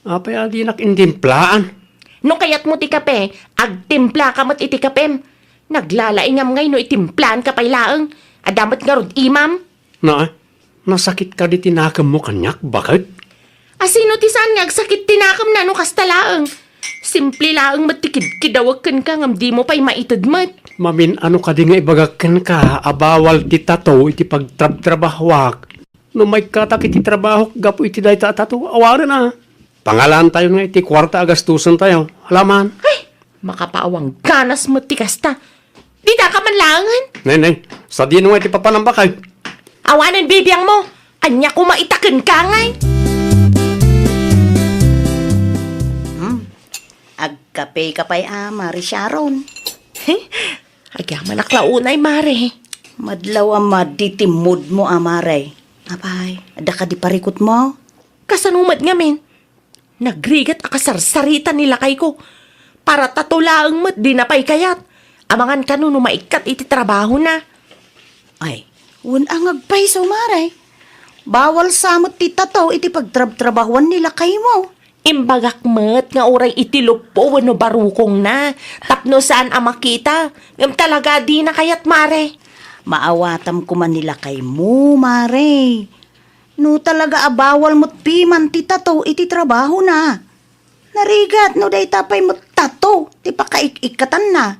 Apay adi nakindimplaan. No kayat mo ti kape, agtimpla ka mo't iti kapem. Naglalaingam ngay no itimplaan ka pa'y laeng. Adamat nga rod imam. Nasakit ka di tinakam mo kanyak, bakit? Asino ti saan nga agsakit tinakam na no kastalaeng. Simple laeng matikid-kidawag kan ka ngam di mo pa'y maitadmat. Mamin ano ka di nga ibagakan ka, abawal ti tato iti pagtrabahwak. No may katak iti trabaho, gapo iti day tato, awaran na. Pangalan tayo nga iti kwarta agastusan tayo, halaman. Ay, makapaawang ganas mo ti kasta. Di da ka man langan. Neneng, sa di nga iti papanambakay. Awanan bibiyang mo, anya ko maitaken ka ngay. Agkape ka pa'y Mari Sharon. Agyaman naklaunay, Mare. Madlaw maditimod mo Mare. Apay, ada ka di parikot mo? Kasanumad nga men. Nagrigat akasarsarita nila kay ko. Para tatulaang mat di na pa'y kayat. Amangan ka no maikat iti trabaho na. Ay, ang agpaiso Mare. Bawal samot ti tataw iti pagtrabahuan nila kay mo. Imbagak met nga oray itilupo wano barukong na. Tapno saan makita. Ngam talaga di na kayat Mare. Maawatam ko man nila kay mo, Mare. No talaga abawal mo't piman ti tato iti trabaho na. Narigat no day tapay mo't tato, ti pakaikikatan na.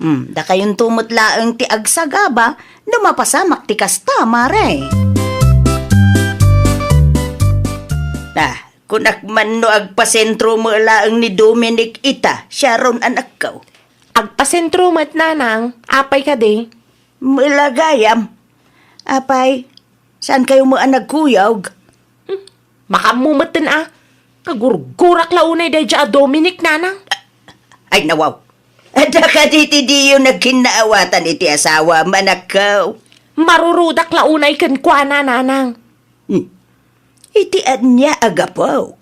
Da kayong tumutlaang ti agsagaba, lumapasamak ti kasta, mare. Kunak man no agpasentro mo laang ni Dominic ita, Sharon anak ko. Agpasentro mat nanang, apay ka de. Mulagayam. Apay, saan kayo mo nagkuyog? Makamumatan Kagurgurak launay day dya Dominic nanang. Ay nawaw. Ada ka diti diyo nagkinaawatan iti asawa manakaw. Marurudak launay kan kwa nanang. Iti anya agapaw.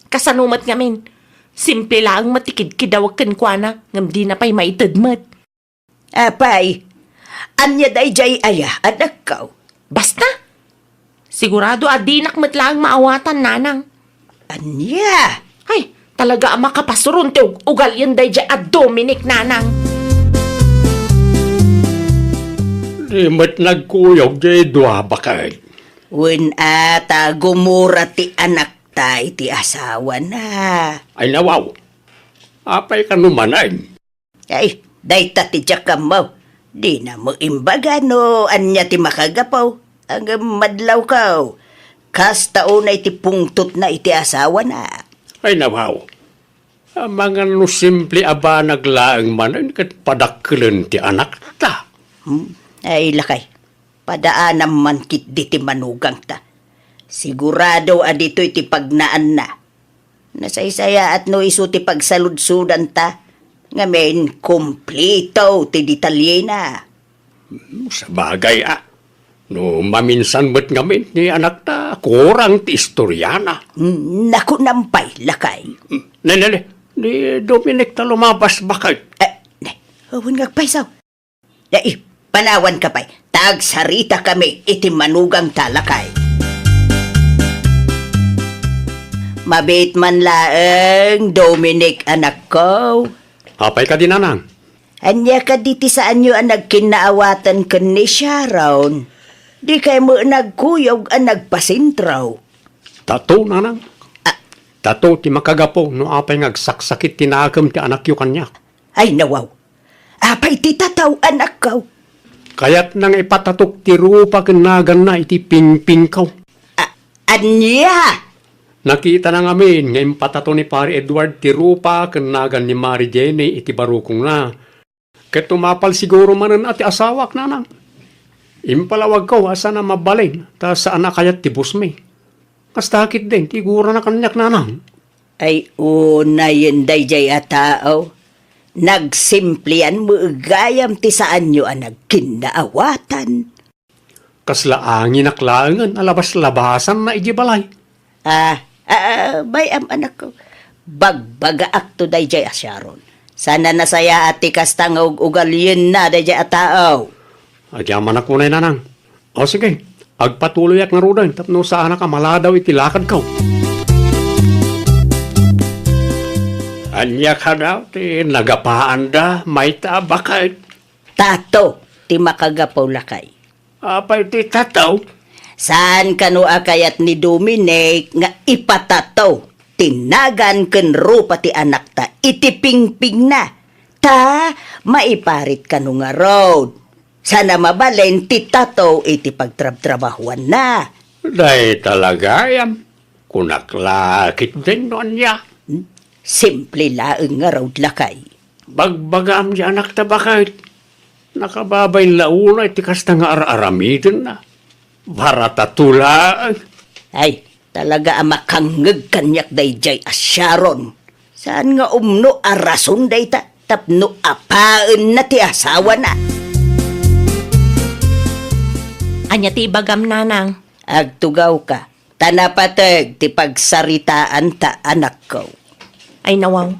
Kasanumat ngamin. Simple lang matikid-kidawag kan kwa na. Ngam di na pa'y maitadmat. Apay, anya day jay aya anak kaw. Basta. Sigurado adinak matlang maawatan nanang. Anya? Ay, talaga ang makapasuron te ugal yan day dya at Dominic nanang. Di mat nagkuyog di dua bakay. Wen ata gumura ti anak ta iti asawa na. Ay nawaw. Apay ka numanay. Ay, day ti jakamaw. Di na mo imbaga no anya ti makagapaw. Ang madlaw kaw. Kas taunay ti pungtot na iti asawa na. Ay nawaw. Ang mga no simple aba naglaang manan kat padakkelan ti anak ta. Ay lakay. Padaan man kit di ti manugang ta. Sigurado adito iti pagnaan na. Nasaysaya at no iso ti pagsaludsudan ta. Ngamen, kumplito ti detalye na. Sa bagay No maminsan mo't ngamin ni anak ta, kurang ti istoryana. Naku nampay, lakay. Ni Dominic ta lumabas bakit? Awan ngagpay saw. Panawan ka pa'y. Tagsarita kami iti manugang talakay. Mabit man laeng, Dominic anak ko. Apay ka din anang? Anya ka diti saan nyo ang nagkinaawatan ka ni Sharon. Di kay mo nagkuyog ang nagpasintraw. Tato nanang? Tato ti makagapo no apay ngagsaksakit tinagam ti anak yu kanya. Ay nawaw. Apay ti tataw anak ko. Kaya't nang ipatatok ti rupa kanagan na iti pingping kaw. Anya? Nakita na ngamin nga impatato ni pare Edward ti rupa kanagan ni Mary Jenny iti barukong na. Ket tumapal siguro manan ati asawak nanang. Impalawag ko asa na mabalin ta saan na kayat ti busme. Kastakit din ti gura na kanyak nanang. Ay una yun dayjay a tao. Nagsimplian mo gayam ti saan nyo ang nagkinaawatan. Kaslaangin naklangan alabas-labasan na ijibalay. Bayam anak ko. Bagbaga akto dayjay a Sharon. Sana nasaya ati kastangog ugal yun na dayjay a tao. Agyaman ako na nanang. O sige, agpatuloy ak narudan tapno saan ka maladaw itilakad ka. Anya ka daw, ti nagapaan da, may tabakay. Tato, ti makagapaw lakay. Apay ti tataw. Saan kano akayat ni Dominic nga ipatataw? Tinagan ken rupa ti anak ta, itipingping na. Ta, maiparit kano nga road. Sana mabalen ti tataw iti pagtrab-trabahuan na. Day talaga yan. Kunaklakit din noon niya. Simple laeng nga road lakay. Bagbagam di anak tabakay. Nakababay launa iti kasta nga ar-aramidin na. Baratatulaan. Ay, talaga amakangag kanyak dayjay a Sharon. Saan nga umno arason day ta? Tapno apaan na ti asawa na. Anya ti bagam nanang. Agtugaw ka. Tanapatag ti pagsaritaan ta anak ko. Ay nawaw.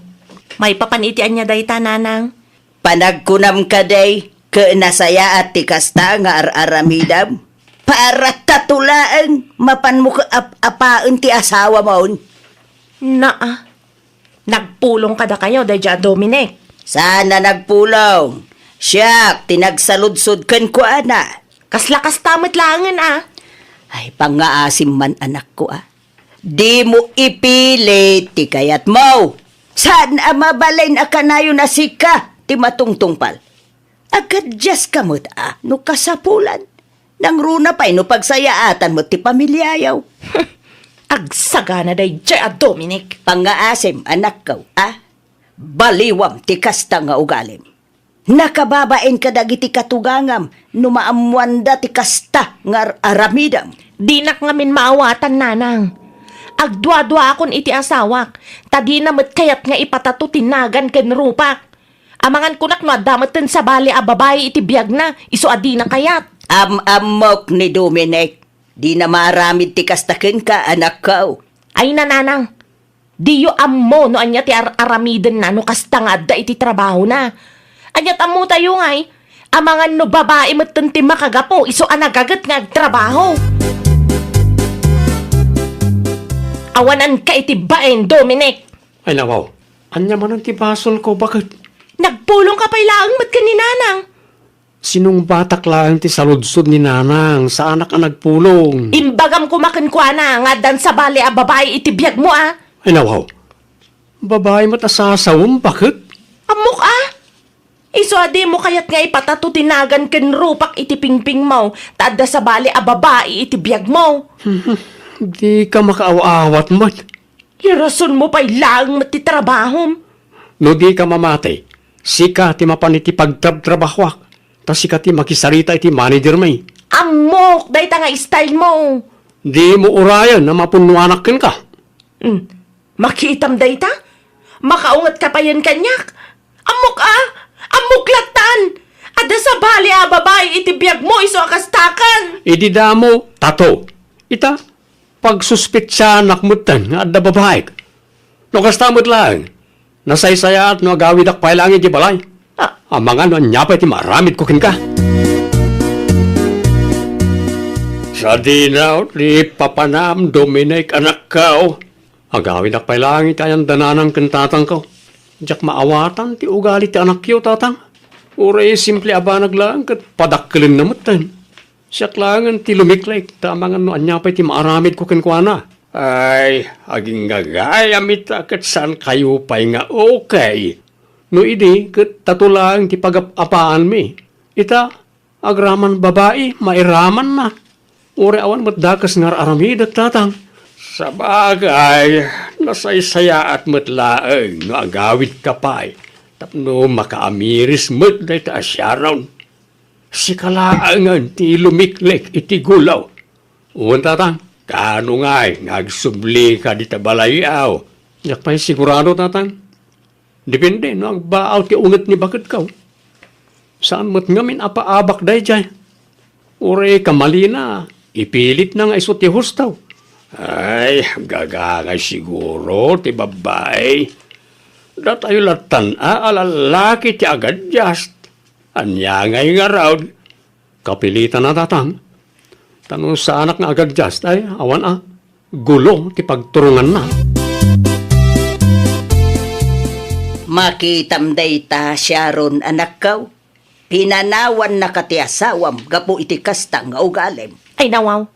May papaniti anya day ta nanang. Panagkunam ka day, nasaya at ti kasta nga ar-aramidam. Para tatulaan, mapan mo ka apaan ti asawa mo. Nagpulong kada kayo day dya Dominic. Sana nagpulong. Siyak, tinagsaludsod kan ko ana. Kaslakas tamat langan Ay, pangaasim man anak ko Di mo ipilit ti kayat mo. Saan mabalay na kanayo na sika? ti matungtungpal. Agad-jas kamot no kasapulan. Nang runa pa'y no pagsayaatan mo ti pamilyayaw. Agsaga na day dya, Dominic. Pangaasim, anak kaw, baliwam ti kasta nga ugalim. Nakababain ka dagiti katugangam, numaamuanda ti kasta nga aramidam. Di nak ngamin maawatan, nanang. Agdwa-dwa akon iti asawak. Tadi namat kayat nga ipatato tinagan ken rupak. Amangan kunak no adamatan sa bali a babae iti biyag na. Iso adi na kayat. Amok ni Dominic. Di na maramid ti kastakin ka, anak kaw. Ay nananang. Di yo ammo no anya ti aramiden na no kasta nga adda iti trabaho na. Anyat ammo tayo ngay. Amangan no babae matan ti makagapo. Iso anagagat nga agtrabaho. Awanan ka iti baen, Dominic. Ay nawaw, anya man ang tibasol ko, bakit? Nagpulong ka pa'y laang mat ka ni nanang. Sinong batak lang ti saludsod ni nanang sa anak ang nagpulong? Imbagam kumakan ko na nga dan sa bali a babae iti biyag mo Ay nawaw, babae matasasawam, bakit? Amok Iso adi mo kayat nga ipatato tinagan ken rupak iti pingping mo. Tada sa bali a babae iti biyag mo. Di ka makaawa-awat mat. Irason mo pa'y laang mat ti trabahom. No di ka mamate, sika ti mapaniti pagtrabahwak, ta sika ti makisarita iti manager may. Amok, day nga style mo. Di mo urayan na mapunuanakin ka. Makiitam day ta? Makaungat ka pa yan kanyak. Amok Amok latan! Ada sa bali a babae iti biyag mo iso akastakan. Idi damo, tato. Ita, pagsuspitsa nakmutan nga adda babae. No kastamot lang. Nasaysaya at no agawid akpay lang iti balay. Amangan no nyapa iti maramid kukin ka. Sa dinaw, ni papanam Dominic anak kao. Agawid akpay lang iti ayan dananang kentatang ko. Diyak maawatan ti ugali ti anak yo tatang. Uray simple abanag lang kat padakkelin na mutan. Siyak langan ti lumiklek tamangan no anya pa ti maaramid ko kenkwana. Ay, aging gagayamit kat saan kayo pa'y nga okay. No idi kat tatulang ti pag-apaan mi. Ita, agraman babae, mairaman na. Uray awan matdakas nga aramid at tatang. Sa bagay, nasaysaya at matlaang no agawid ka pa'y. Tapno makaamiris mat na ita asyaron. Si kalaangan ti lumiklek iti gulaw. Uwan tatang, kano nga'y nagsubli ka di tabalayaw. Yak pa'y sigurado tatang. Depende no agbaaw ti unget ni bakit ka. Saan mat ngamin apaabak day jay. Ure kamali na, ipilit na nga iso ti hustaw. Ay, gagangay siguro, ti babae. Datayo latan, alalaki ti agad just. Anyangay nga raw. Kapilitan na tatang. Tanong sa anak nga agad just, ay, awan gulo, ti pagturungan na. Makitam day ta, Sharon, anak kaw. Pinanawan na kati asawam, gapo iti kasta nga ugalim. Ay nawaw,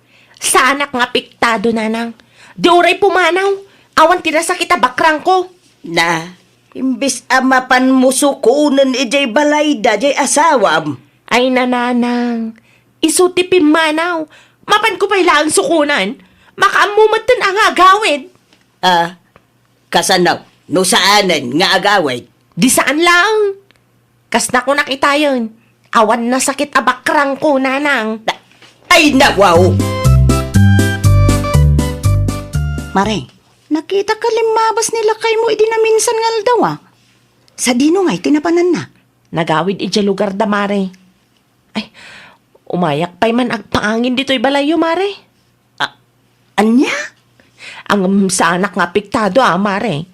sa anak nga piktado nanang. Di uray pumanaw. Awan tinasakita bakrang ko. Na, imbis amapan musukunan ijay balayda, jay asawam. Ay nananang, isuti pimanaw. Mapan ko pa'y laang sukunan. Makaamumatan ang agawid. Kasanaw, no saanan nga agaway. Di saan lang. Kas na ko nakita yun. Awan na sakit abakrang ko, nanang. Ay nawaw! Maring, nakita ka limabas nila kay mo idinaminsan nga daw Sa dino nga'y tinapanan na. Nagawid ija lugar da, mare. Ay, umayak pa'y man agpaangin dito'y balayo, mare. Anya? Ang sa anak nga piktado, mare.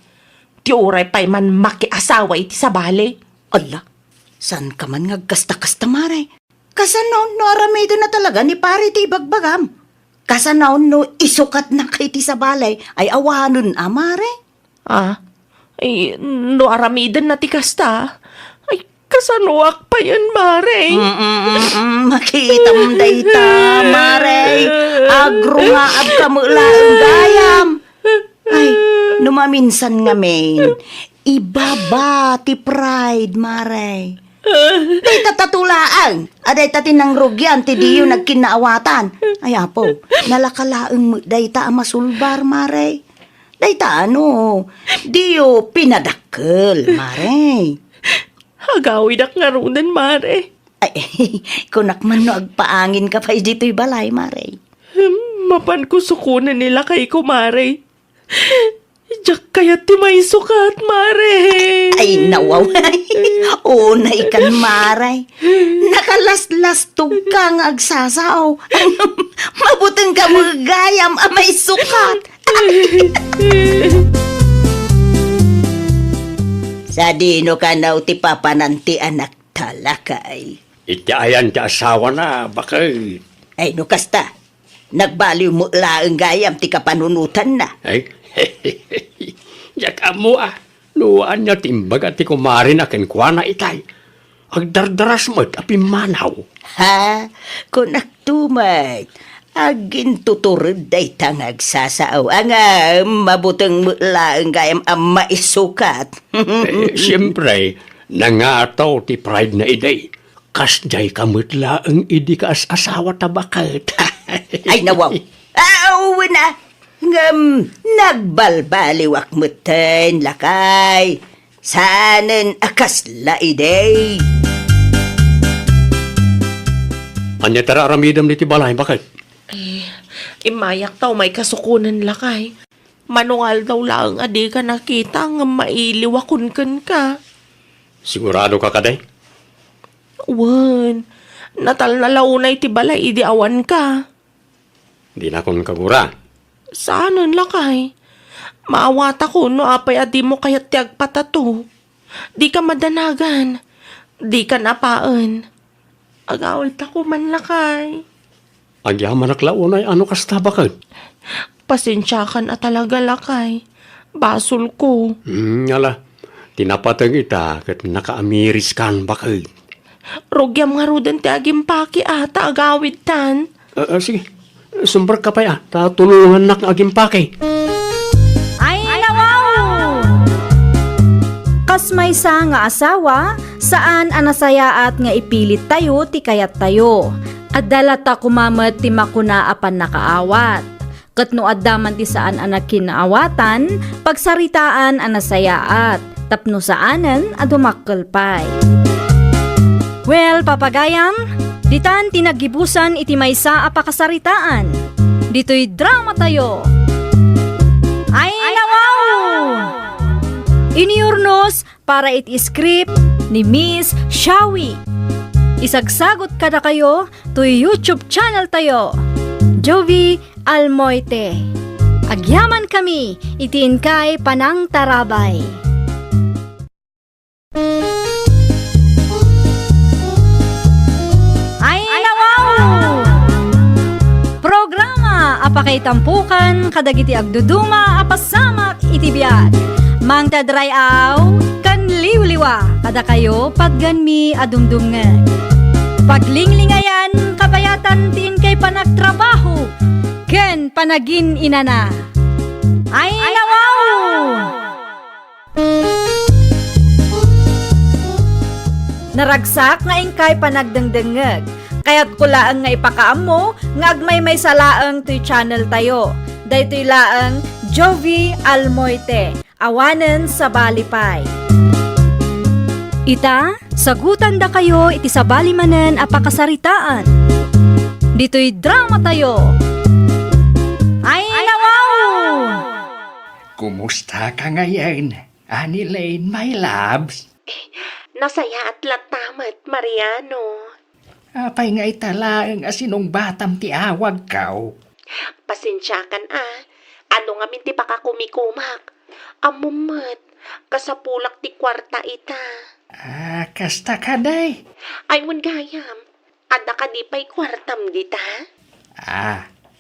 Ti uray pa'y man makiasawa iti sa bali. Ala, saan ka man ngagkasta-kasta, Mare? Kasanaw no aramido na talaga ni pare ti ibagbagam. Kasanaw no isukat na kay ti sa balay ay awanon, Mare. Ay, no aramidan na ti kasta. Ay, kasanuak pa yan, mare. Makita mo dayta, Mare. Agro nga ab ka mo lang gayam. Ay, Numaminsan nga main, ibaba ti pride, maray. Day tatatulaan. Aday tatinang rugyan, ti diyo nagkinaawatan. Ay apo, nalakalaang mo, day ta masulbar, maray. Day ta ano, diyo pinadakkel, maray. Hagawid ak nga runan, mare. Ay, kunakman no agpaangin ka pa dito'y balay, maray. Mapan ko sukunan nila kay ko, mare. Diyak kaya ti may sukat, mare. Ay, nawaway. Unay kan maray. Nakalaslas tug ka nga agsasaw. Mabutang ka magayam may sukat. Sa dino ka na ti papananti anak talakay. Iti ayan ti asawa na, bakit? Ay, no kasta. Nagbaliw mo laang gayam ti kapanunutan na. Ay, yak amo nuan niya timbaga ti kumarin akin kwa na itay. Agdardaras mo't apimanaw. Ha? Kung nagtumay, agin tuturod day tangag sasaaw. Ang mabutang mula ang gayam ang maisukat. Siyempre, nangataw ti pride na iday. Kasjay kamutla ang idi ka as asawa tabakat. Ay, nawaw. Aw na. Nagbalbaliwak mutin, lakay. Sanan akas laiday. Anya tara aramidam ni ti balay, bakit? Imayak taw may kasukunan lakay. Manual daw lang adi ka nakita nga mailiwakon ka. Sigurado ka kaday? Wan, natal na launay ti balay idi awan ka. Di na kon kagura. Saanan lakay? Maawata ko no apay adi mo kayat tiag patato. Di ka madanagan. Di ka napaan. Agawal ta ko man lakay. Agyaman naklaunay ano kasta bakit? Pasensyakan at talaga lakay. Basol ko. Yala, tinapatag ita kat nakaamiris kan bakit? Rugyam nga rudan ti agim paki ata agawid tan. Sige, sumber ka pa ya. Tatulungan nak aging pake. Ay, nawaw! Kas may sa nga asawa, saan anasayaat nga ipilit tayo ti kayat tayo. At dalata kumamat ti makuna apan nakaawat. Kat no addaman ti saan anak kinaawatan, pagsaritaan anasayaat. Tapno saanan adumakkelpay. Well, papagayam, ditan tinagibusan iti maysa a pakasaritaan. Dito'y drama tayo. Ay, nawaw! Iniurnos para iti script ni Miss Shawi. Isagsagot kada kayo to YouTube channel tayo. Jovi Almoite. Agyaman kami, itiin kay Panang Tarabay. Ay, nawaw! Programa apakay tampukan kadagiti agduduma apasamak iti biag. Mang tadrayaw kan liwliwa kada kayo pagganmi adumdumngan. Paglinglingayan kabayatan tiin kay panagtrabaho ken panagin inana. Ay, nawaw! Naragsak nga ingkay panagdengdengeg. Kaya't kulaan nga ipakaammo nga agmay may salaang to'y channel tayo. Daytoy laang Jovi Almoite. Awanen sa Balipay. Ita, sagutan da kayo iti sa balimanen apakasaritaan. Dito'y drama tayo. Ay, nawaw! Kumusta ka ngayon? Ani Lane, my loves? Nasaya at latamat, Mariano. Apay nga itala ang asinong batam ti awag kaw. Pasensyakan Ano nga minti pa ka kumikumak. Amumat, kasapulak ti kwarta ita. Kasta ka day. Ay mun gayam, ada ka di pa'y kwartam dita.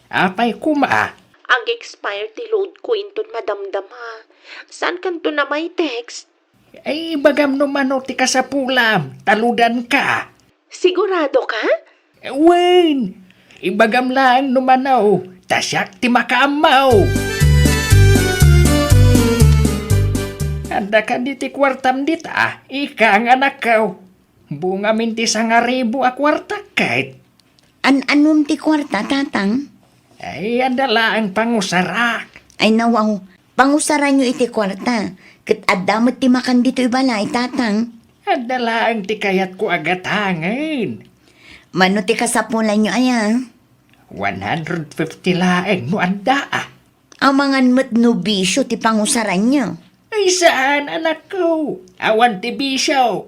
Apay kuma. Ang expire ti load ko inton madamdama. Saan kanto na may text? Ay, bagam naman o ti kasapulam. Taludan ka. Sigurado ka? Wen, ibagam lang numanaw. Tasyak ti makaamaw. Handa ka diti kwartam dita, ika nga nakaw. Bunga minti sa nga ribu a kwarta kahit. Anum ti kwarta, tatang? Ay, adala ang pangusarak. Ay nawaw, pangusaran nyo iti kwarta. Kat adamot ti makan dito ibalay, tatang. Adala ang tikayat ko agatangin. Mano ti kasapulan nyo aya? 150 laeng no anda ah. Amangan mo't no bisyo ti pangusaran nyo. Ay saan anak ko? Awan ti bisyo.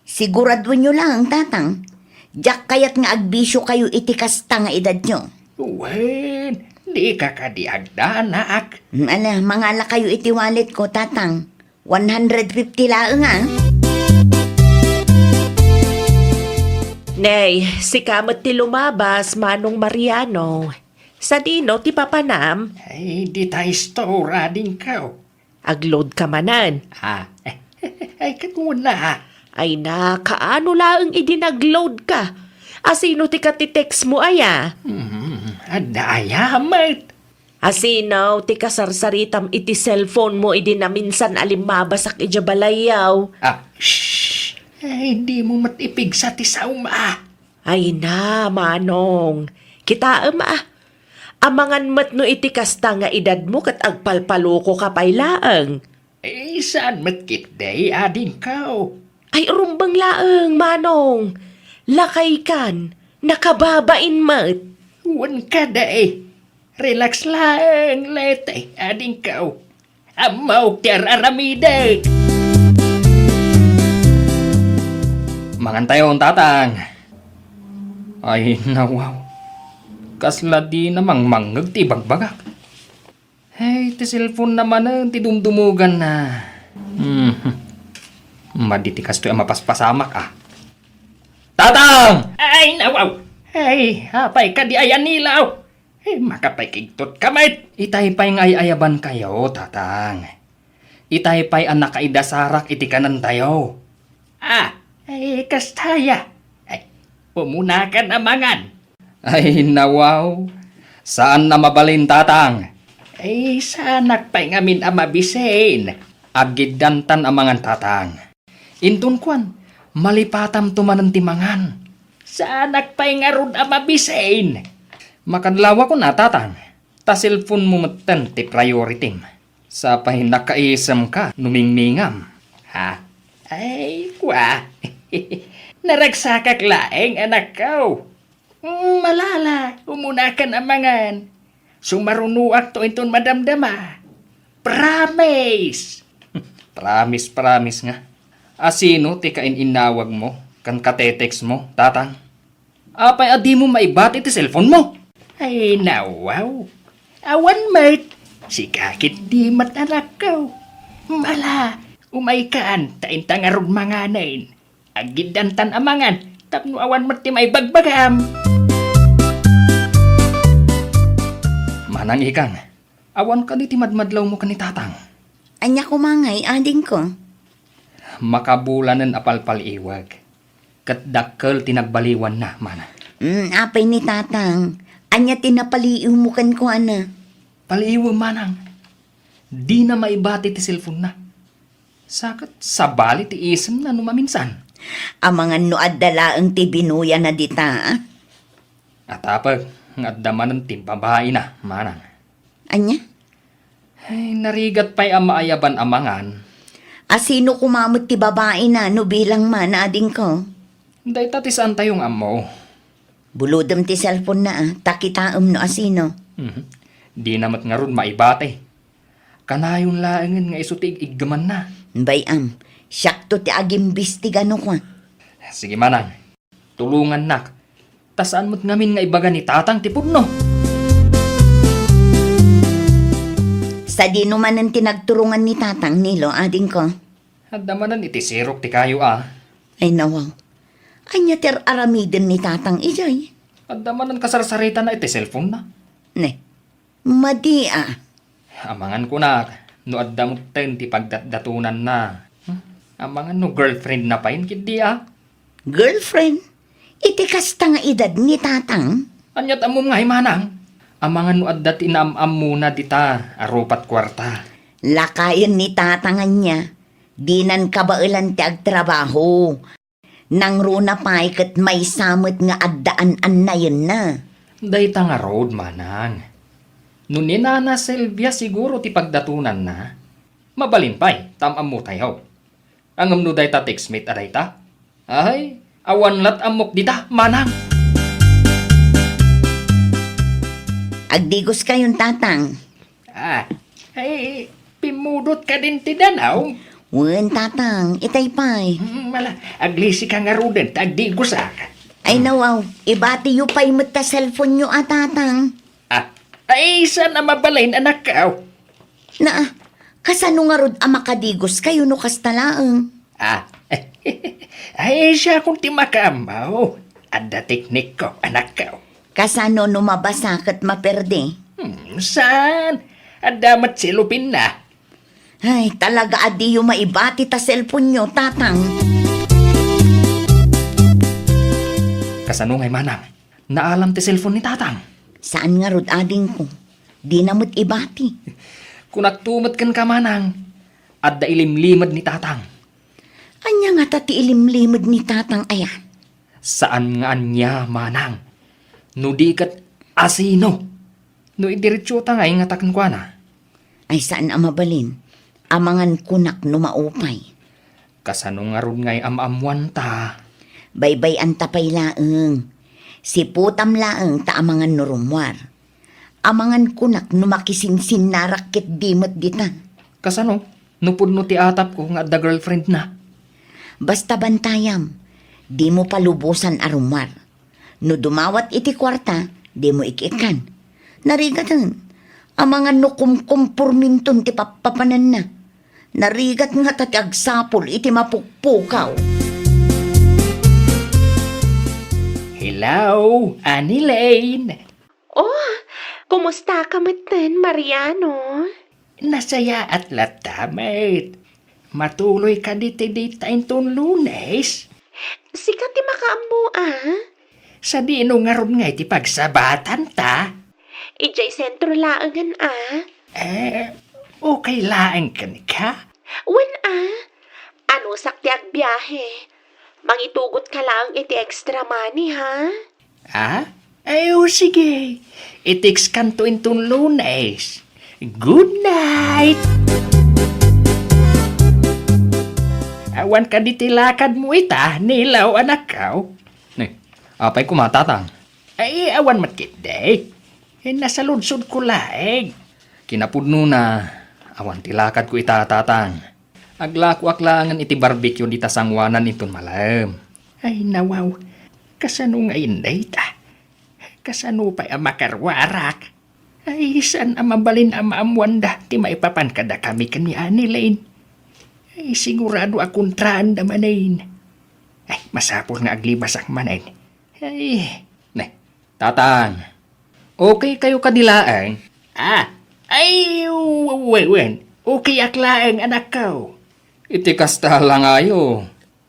Sigurado nyo lang, tatang. Diyak kayat nga agbisyo kayo iti kasta nga edad nyo. Wen, di ka kadiagda anak. Ala, mangala kayo iti wallet ko, tatang. 150 laeng ah. Nay, si kamat ti lumabas, Manong Mariano. Sa dino ti papanam, Ay, di tayo store ading ka. agload ka manan. Ay, katmuna. Ay na, kaano laang idinagload ka? Asino ti katitext mo aya? Ada ayamat. Asino ti kasarsaritam iti cellphone mo idinaminsan alimmabasak ijabalayaw? Shh. Ay, hindi mo matipig sa tisauma. Ay na, Manong. Kita amangan mat no iti kasta nga edad mo kat agpalpaluko ka paylaang. Ay, saan matkit day ading ka? Ay rumbang laang, Manong. Lakay kan, nakababain mat. Wan ka day. Relax lang, lete, ading ka. Amaw ti araramide. Mangantayon, tatang. Ay, nawaw. Kasla di namang manggag ti bagbagak. Hey, ti cellphone naman ti dumdumugan na. Maditikas to ang mapaspasamak ah. Tatang! Ay, nawaw! Ay, hapay ka di ayan nilaw. Ay, makapay kigtot kamay. Itay pa'y ngayayaban kayo, tatang. Itay pa'y ang nakaidasarak iti kanan tayo. Ay, kastaya. Ay, pumunakan amangan. Ay, nawaw. Saan na mabalin, tatang? Ay, sanak pa'y ngamin amabisin. Agidantan amangan, tatang. Intun kwan, malipatam tumanan timangan. Sanak pa'y ngarud amabisin. Makanlawa ko na, tatang. Ta cellphone mo matan ti priority. Sa pahin nakaisam ka, numingmingam. Ay, kwa. Naragsakak laeng anak ko. Malala, umunakan amangan. Sumarunuak to inton madamdama. Promise! Promise nga. Asino ti kain inawag mo, kan katetext mo, tatang? Apay adi mo maibati ti cellphone mo. Ay, nawaw. Awan mate. Si kakit di mat anak ko. Mala, umaykaan, taintang arod manganin. Agidantan amangan, tapno awan mat ti may bagbagam. Manang ikang, awan ka di ti madmadlaw mo ka ni tatang. Anya kumangay, ading ko. Makabulanan apalpal iwag. Kat dakkel tinagbaliwan na, mana. Apay ni tatang. Anya tinapaliw mo kan ko, ana. Paliiwa manang. Di na maibati ti cellphone na. Sakat sabali ti isem na numaminsan. Amangan no adala ang tibinuya na dita, ah. At apag, nga daman ng timbabae na, manang. Anya? Ay, narigat pa'y amaayaban amangan. Asino kumamot ti babae na no bilang man ading ko? Day tatisaan tayong amo. Bulodam ti cellphone na, ah. Takitaam no asino. Di namat nga ron maibate. Kanayon laangan nga isutig iggaman na. Bayam, syakto ti agimbis ti gano ko. Sige manang, tulungan nak. Tasaan mo't ngamin nga ibaga ni tatang tipudno. Sa di naman ang tinagturungan ni tatang nilo, ading ko. At damanan iti sirok ti kayo ah. Ay nawaw. Anya ter aramiden ni tatang ijay. At damanan kasarsarita na iti cellphone na. Ne, madi ah. Amangan ko na, no addamutten ti pagdatdatunan na. Amangan no girlfriend na pa yun, kidi ah. Girlfriend? Iti kasta nga edad ni tatang? Anyat amom nga manang. Amangan no addat inamam muna dita, arupat kwarta. Lakayan ni tatangan niya. Dinan kabailan ti agtrabaho. Nang runa pa kat may samot nga addaan-an na yun na. Dayta nga road, manang. Nunin na Silvia siguro ti pagdatunan na. Mabalin pa'y, tamam mo tayo. Ang amno dayta textmate adayta. Ay, awan lat amok dita, manang. Agdigos kayon tatang. Ay, pimudot ka din ti danaw. Wen tatang, itay pa'y. Mala, aglisi ka nga ruden, tagdigos ka. Ay nawaw, ibati yu pa'y mata cellphone nyo tatang. Ay, saan na mabalain anak ka? Na, kasano nga rod makadigos kayo no kastalaang. Ay, siya kung ti makamaw. Ada teknik ko, anak ka. Kasano no mabasakat maperde. Saan? Adamat silupin na. Ay, talaga adi yu maibati ta cellphone nyo tatang. Kasano ngay manang? Naalam ti cellphone ni tatang. Saan nga rod ading ko? Di namot ibati. Kung nagtumat kan ka manang, adda ilimlimad ni tatang. Anya nga tati ilimlimod ni tatang aya. Saan nga anya manang? No di kat asino. No idiretso ta ngay nga takan kwa na. Ay saan mabalin? Amangan kunak no maupay. Kasano nga ron ngay amamuan ta. Baybay ang tapay laeng. Si putam laeng ta amangan no rumwar. Amangan kunak no makisinsin na rakit dimot dita. Kasano? Nupod no ti atap ko nga adda girlfriend na. Basta bantayam, di mo palubusan arumwar. No dumawat iti kwarta, di mo ikikan. Narigatan, amangan no kumkumpurminton ti papapanan na. Narigat nga tati agsapol iti mapukpukaw. Hello, Annie Lane. Oh, kumusta ka matan, Mariano? Nasaya at latamit. Matuloy ka diti-dita intong Lunes. Sikat ti makaammo, Sa dino nga ron nga iti pagsabatan ta. Ijay sentro laangan, Okay laang ka ni ka? Wen, ano sakti agbiyahe? Mangitugot ka lang iti extra money, ha? Ay, sige. Itiks kanto intong Lunes. Good night! Awan ka ditilakad mo ita, nilaw anak kao. Apay kumatatang. Ay, awan matkit day. Nasa lunsod ko laeng. Kinapudno na, awan tilakad ko ita tatang. Aglaku-aklangan iti barbecue di tasangwanan iton malam. Ay, nawaw. Kasano nga inday ta? Kasano pa'y makarwarak? Ay, saan amabalin amamwanda ti maipapan kada kami kani Annie Lane? Ay, sigurado akong traan da manayin. Ay, masapol nga aglibasak manayin. Ay, tatang. Okay kayo kanilaang? Ay, wen. Okay aklaang anak ko. Iti kasta lang ayo.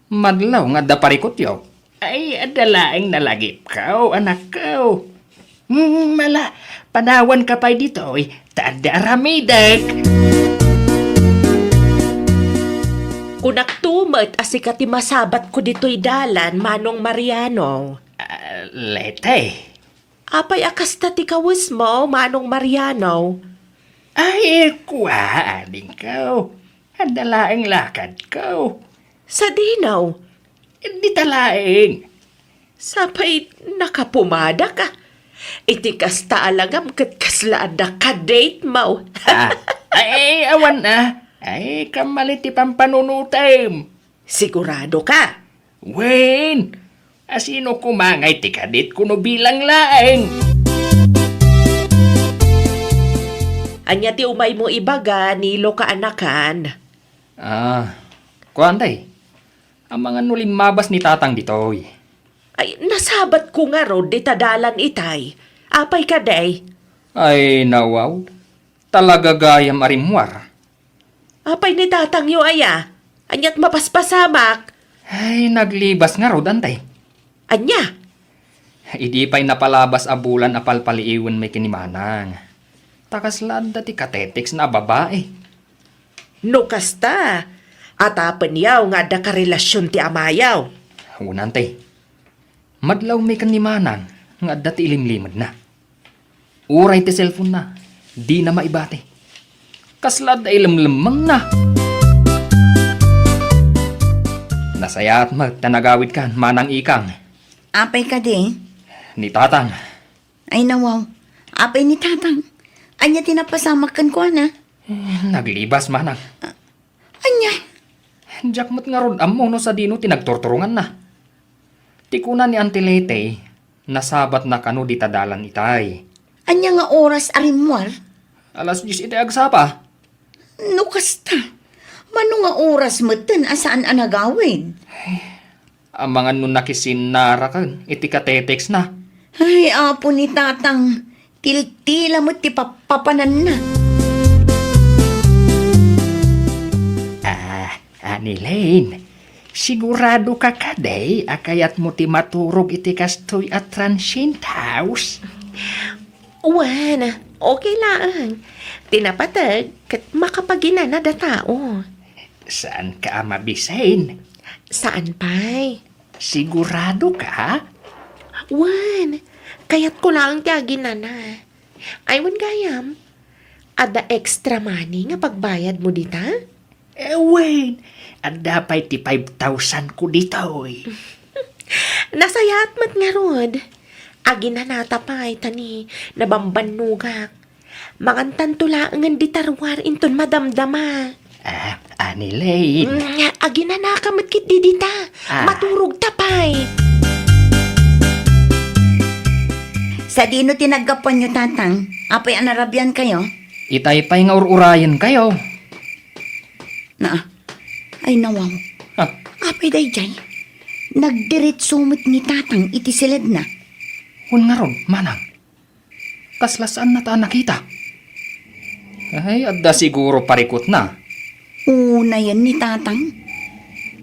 Madlaw nga da parikot yo. Ay, adalaang nalagip ka, anak ko. Mala, panawan ka pa dito, tada ramidag. Kunak tumat asikat ti masabat ko dito'y dalan, Manong Mariano. Letay. Apay akasta ti kawis mo, Manong Mariano. Ay, kuha, ading ko. Adalaang lakad ko. Sa dinaw, Di talaing. sapay nakapumada ka. Iti kasta alagam kat kaslaada ka date mo. Ay, awan na. Ay, kamalit ti pampanunutem. Sigurado ka. Wen, asino kumangay ti kadit kuno bilang laeng. Anya ti umay mo ibaga, nilo ka anakan. Kuantay. Ang mga nulimabas ni tatang ditoy. Ay, nasabat ko nga ro, ditadalan itay. Apay ka day. Ay, nawaw. Talaga gayam arimwar. Apay ni tatang yo aya. Anyat mapaspasamak. Ay, naglibas nga ro, dantay. Anya? Idi pa'y napalabas a bulan apalpaliiwan may kinimanang. Takas landa ti katetiks na babae. No kasta. Atapan yaw nga da karelasyon ti amayaw. Unante, madlaw may kanimanang nga dati ilimlimad na. Uray ti cellphone na, di na maibate. Kaslad ay lamlamang na. Nasaya at magtanagawid kan, manang ikang. Apay ka di. Ni tatang, Ay nawaw. Apay ni tatang. Anya tinapasamakan ko na. naglibas manang. Anya. Jakmat nga ron amo no sa dino tinagtorturungan na. Tikuna ni Antilete, nasabat na kano di tadalan itay. Anya nga oras arimwar. Alas 10 iti agsapa. No kasta. Mano nga oras mo ten asaan anagawin? Ang mga nun nakisinara kan, iti katetex na. Ay, apo ni tatang. Tiltila mo ti papanan na. Ani Lane, sigurado ka kaday, akayat mo ti maturog iti kastoy at transient house. Uwan, okay lang. Tinapatag kat makapaginana da tao. Saan ka mabisain? Saan pa'y? Sigurado ka? Wan, kayat ko lang tiyagin na. Aywan gayam, ada extra money nga pagbayad mo dita? Wait, at dapat ti 5,000 ko dito eh. Nasayat mat nga rod. Agin na natapay tani, nabambanugak. Mangantan tulaangan di tarwar inton madamdama. Ani Lane, Agin na nakamat di dita, maturog tapay. Sa dino tinagapan nyo tatang. Apay anarabyan kayo? itay pa'y nga ururayan kayo. Na, ay nawaw. Ah, Apay day jay. Nagdirit sumit ni tatang iti silid na. hun nga ron, manang. Kaslasaan na ta nakita. Ay, adda siguro parikot na. Una yan ni tatang.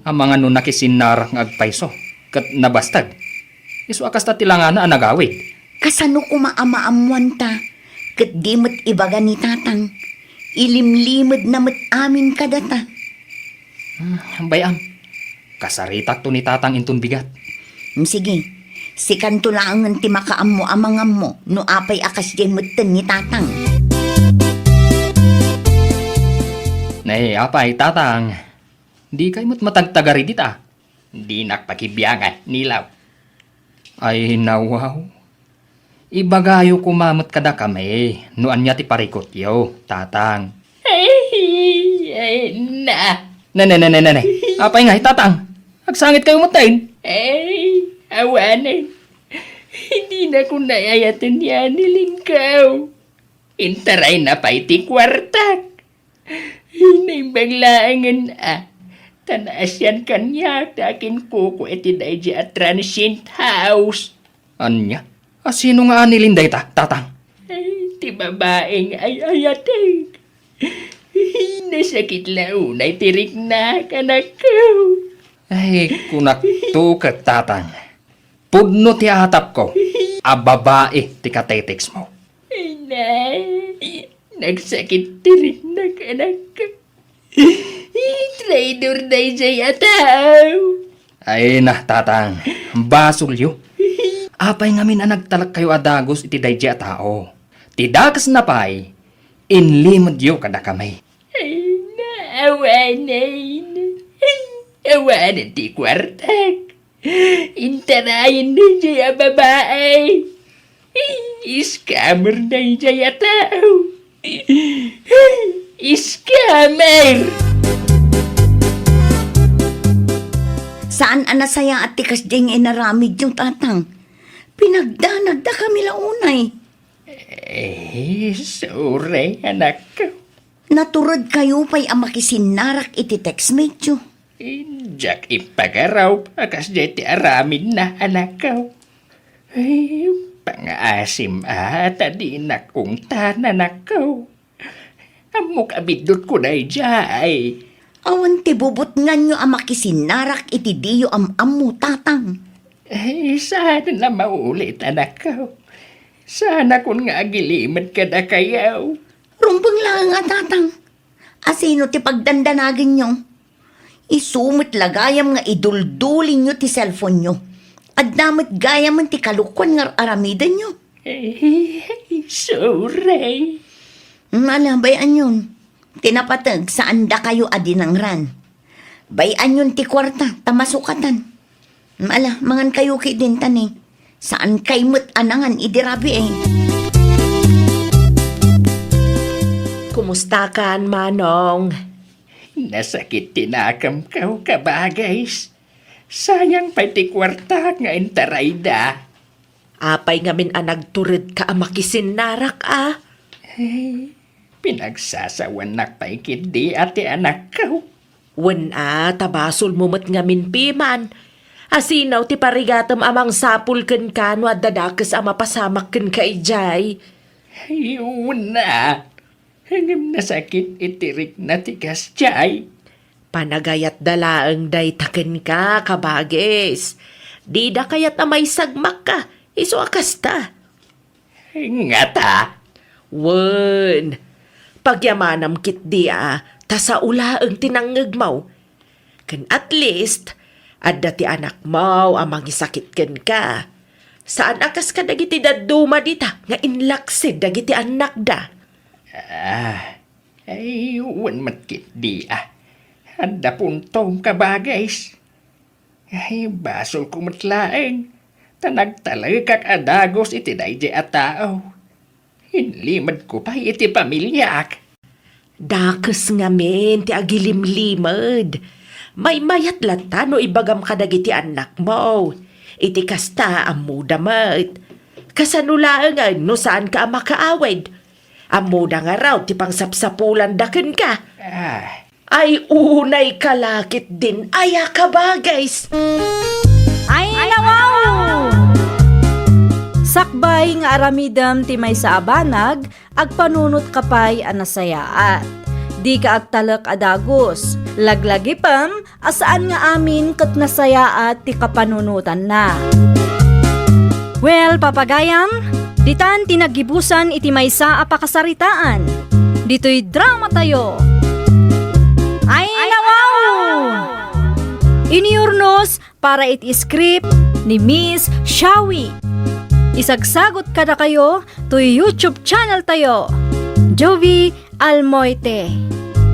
Ang mga nun nakisinara ng agpaiso. Kat nabastag. Isu akas ta tilangan na anagawid. Kasano kumaamaamuan ta. Kat di mo't ibaga ni tatang. Ilimlimad na mo't amin kadata. Bayam, kasaritak to ni tatang intun bigat. Sige, si kanto lang ang ti makaam mo amangam mo no apay akas di mo't ni tatang. Nay, apay tatang. Di kay mo't matagtagari dita. Di nakpakibiyangay, nilaw. Ay, nawaw. Ibagayo kumamot kada kami. Nuan niya ti parikot yo, tatang. Ay, na. Na. Apay nga, tatang. Agsangit kayo matayin. Ay, awanin. Hindi na ko nayayatan niya nilingkaw. Intaray na pa iti kwartak. Hinimbaglaangan Tanaas yan kanya. Takin kuko iti dahi at transient house. Anya? Sino nga anilinday tatang? Ay, ti babaeng ay ayating. Nasakit launay tirik na kanak ko. Ay, kunak to kat tatang. Pudno ti atap ko. Babae ti katetex mo. Ay, nay. Nagsakit tirik na kanak ko. Traidor na siya ataw. Ay na, tatang. Basulyo. Apay ngamin ang nagtalak kayo adagos iti dayja tao. Tidakas na pa'y, inlimod yo kada kamay. Ay na, awanan. Awanan ti kwartak. Intarayan na siya babae. Scammer na siya tao. Scammer! Saan anasaya at tikas ding inaramid yung tatang? Pinagdanag da kami launay. Sorry, anak ko. Naturod kayo pa'y amakisinarak iti textmate yo. Jack ipagaraw, akas deti aramid na anak ko. Ay, pang-asim ata di nakungtan anak ko. Amok abidot ko na jay. Awan ti bubot nga nyo amakisinarak iti diyo am-amu tatang. Ay, sana na maulit anak ko. Sana kung nga agilimat ka na kayaw. Rumbang lang nga tatang. Asino ti pagdandanagin nyo? Isumot lagayam nga iduldulin nyo ti cellphone nyo. At namit gayam ti kalukwan nga aramidan nyo. Sorry. Bayan yun. Tinapatag saan da kayo adinangran. Bayan yun ti kwarta, tamasukatan. Mangan kayo din tani. Saan kay mo't anangan idirabi eh. Kumusta kan, Manong? Nasakit tinakam kau kabagays. Sayang pa ti kwarta nga intarayda. Apay ngamin nagturid ka amakisin narak Pinagsasawan nak pa ikindi ati anak kau. Wen tabasol mo mat ngamin piman. Asinaw ti parigatam amang sapul ken kano at dadakes ama pasamak ken ka ijay. Ayun na. Hangim na sakit itirik na tigas jay. Panagayat dalaang day taken ka, kabagis. Di da kayat amay sagmak ka, iso akasta. Ngata. Wen, pagyamanam kit di ta sa ulaang tinangag mo. Ken at least, adda ti anak mo amang isakit ken ka. Saan akas ka dagiti daduma dita, nga inlaksid dagiti anak da. Ayun matkit di Handa puntong kabagays. Ay, basol ko matlaeng. Tanagtalagak adagos iti daydi a tao. Hinlimad ko pa iti pamilyak. Dakes ngamin ti agilimlimad. May mayat lata no ibagam ka dagiti anak mo. Iti kasta amu damat. Kasanulaangan no saan ka makaawid. Amu da nga raw ti pangsapsapulan daken ka. Ay unay kalakit din aya ka ba guys? Ay, nawaw! Sakbay nga aramidam ti may sa abanag, agpanunot kapay anasayaat. Di ka agtalak adagos, laglagi pam, asaan nga amin kat nasayaat ti kapanunutan na. Well, papagayam, ditan tinagibusan iti maysa a pakasaritaan. Dito'y drama tayo. Ay, nawaw! Iniurnos para iti script ni Miss Shawi. Isagsagot kada kayo to YouTube channel tayo, Jovi Almoite.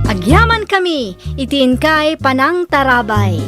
Agyaman kami, itiin kay Panang Tarabay.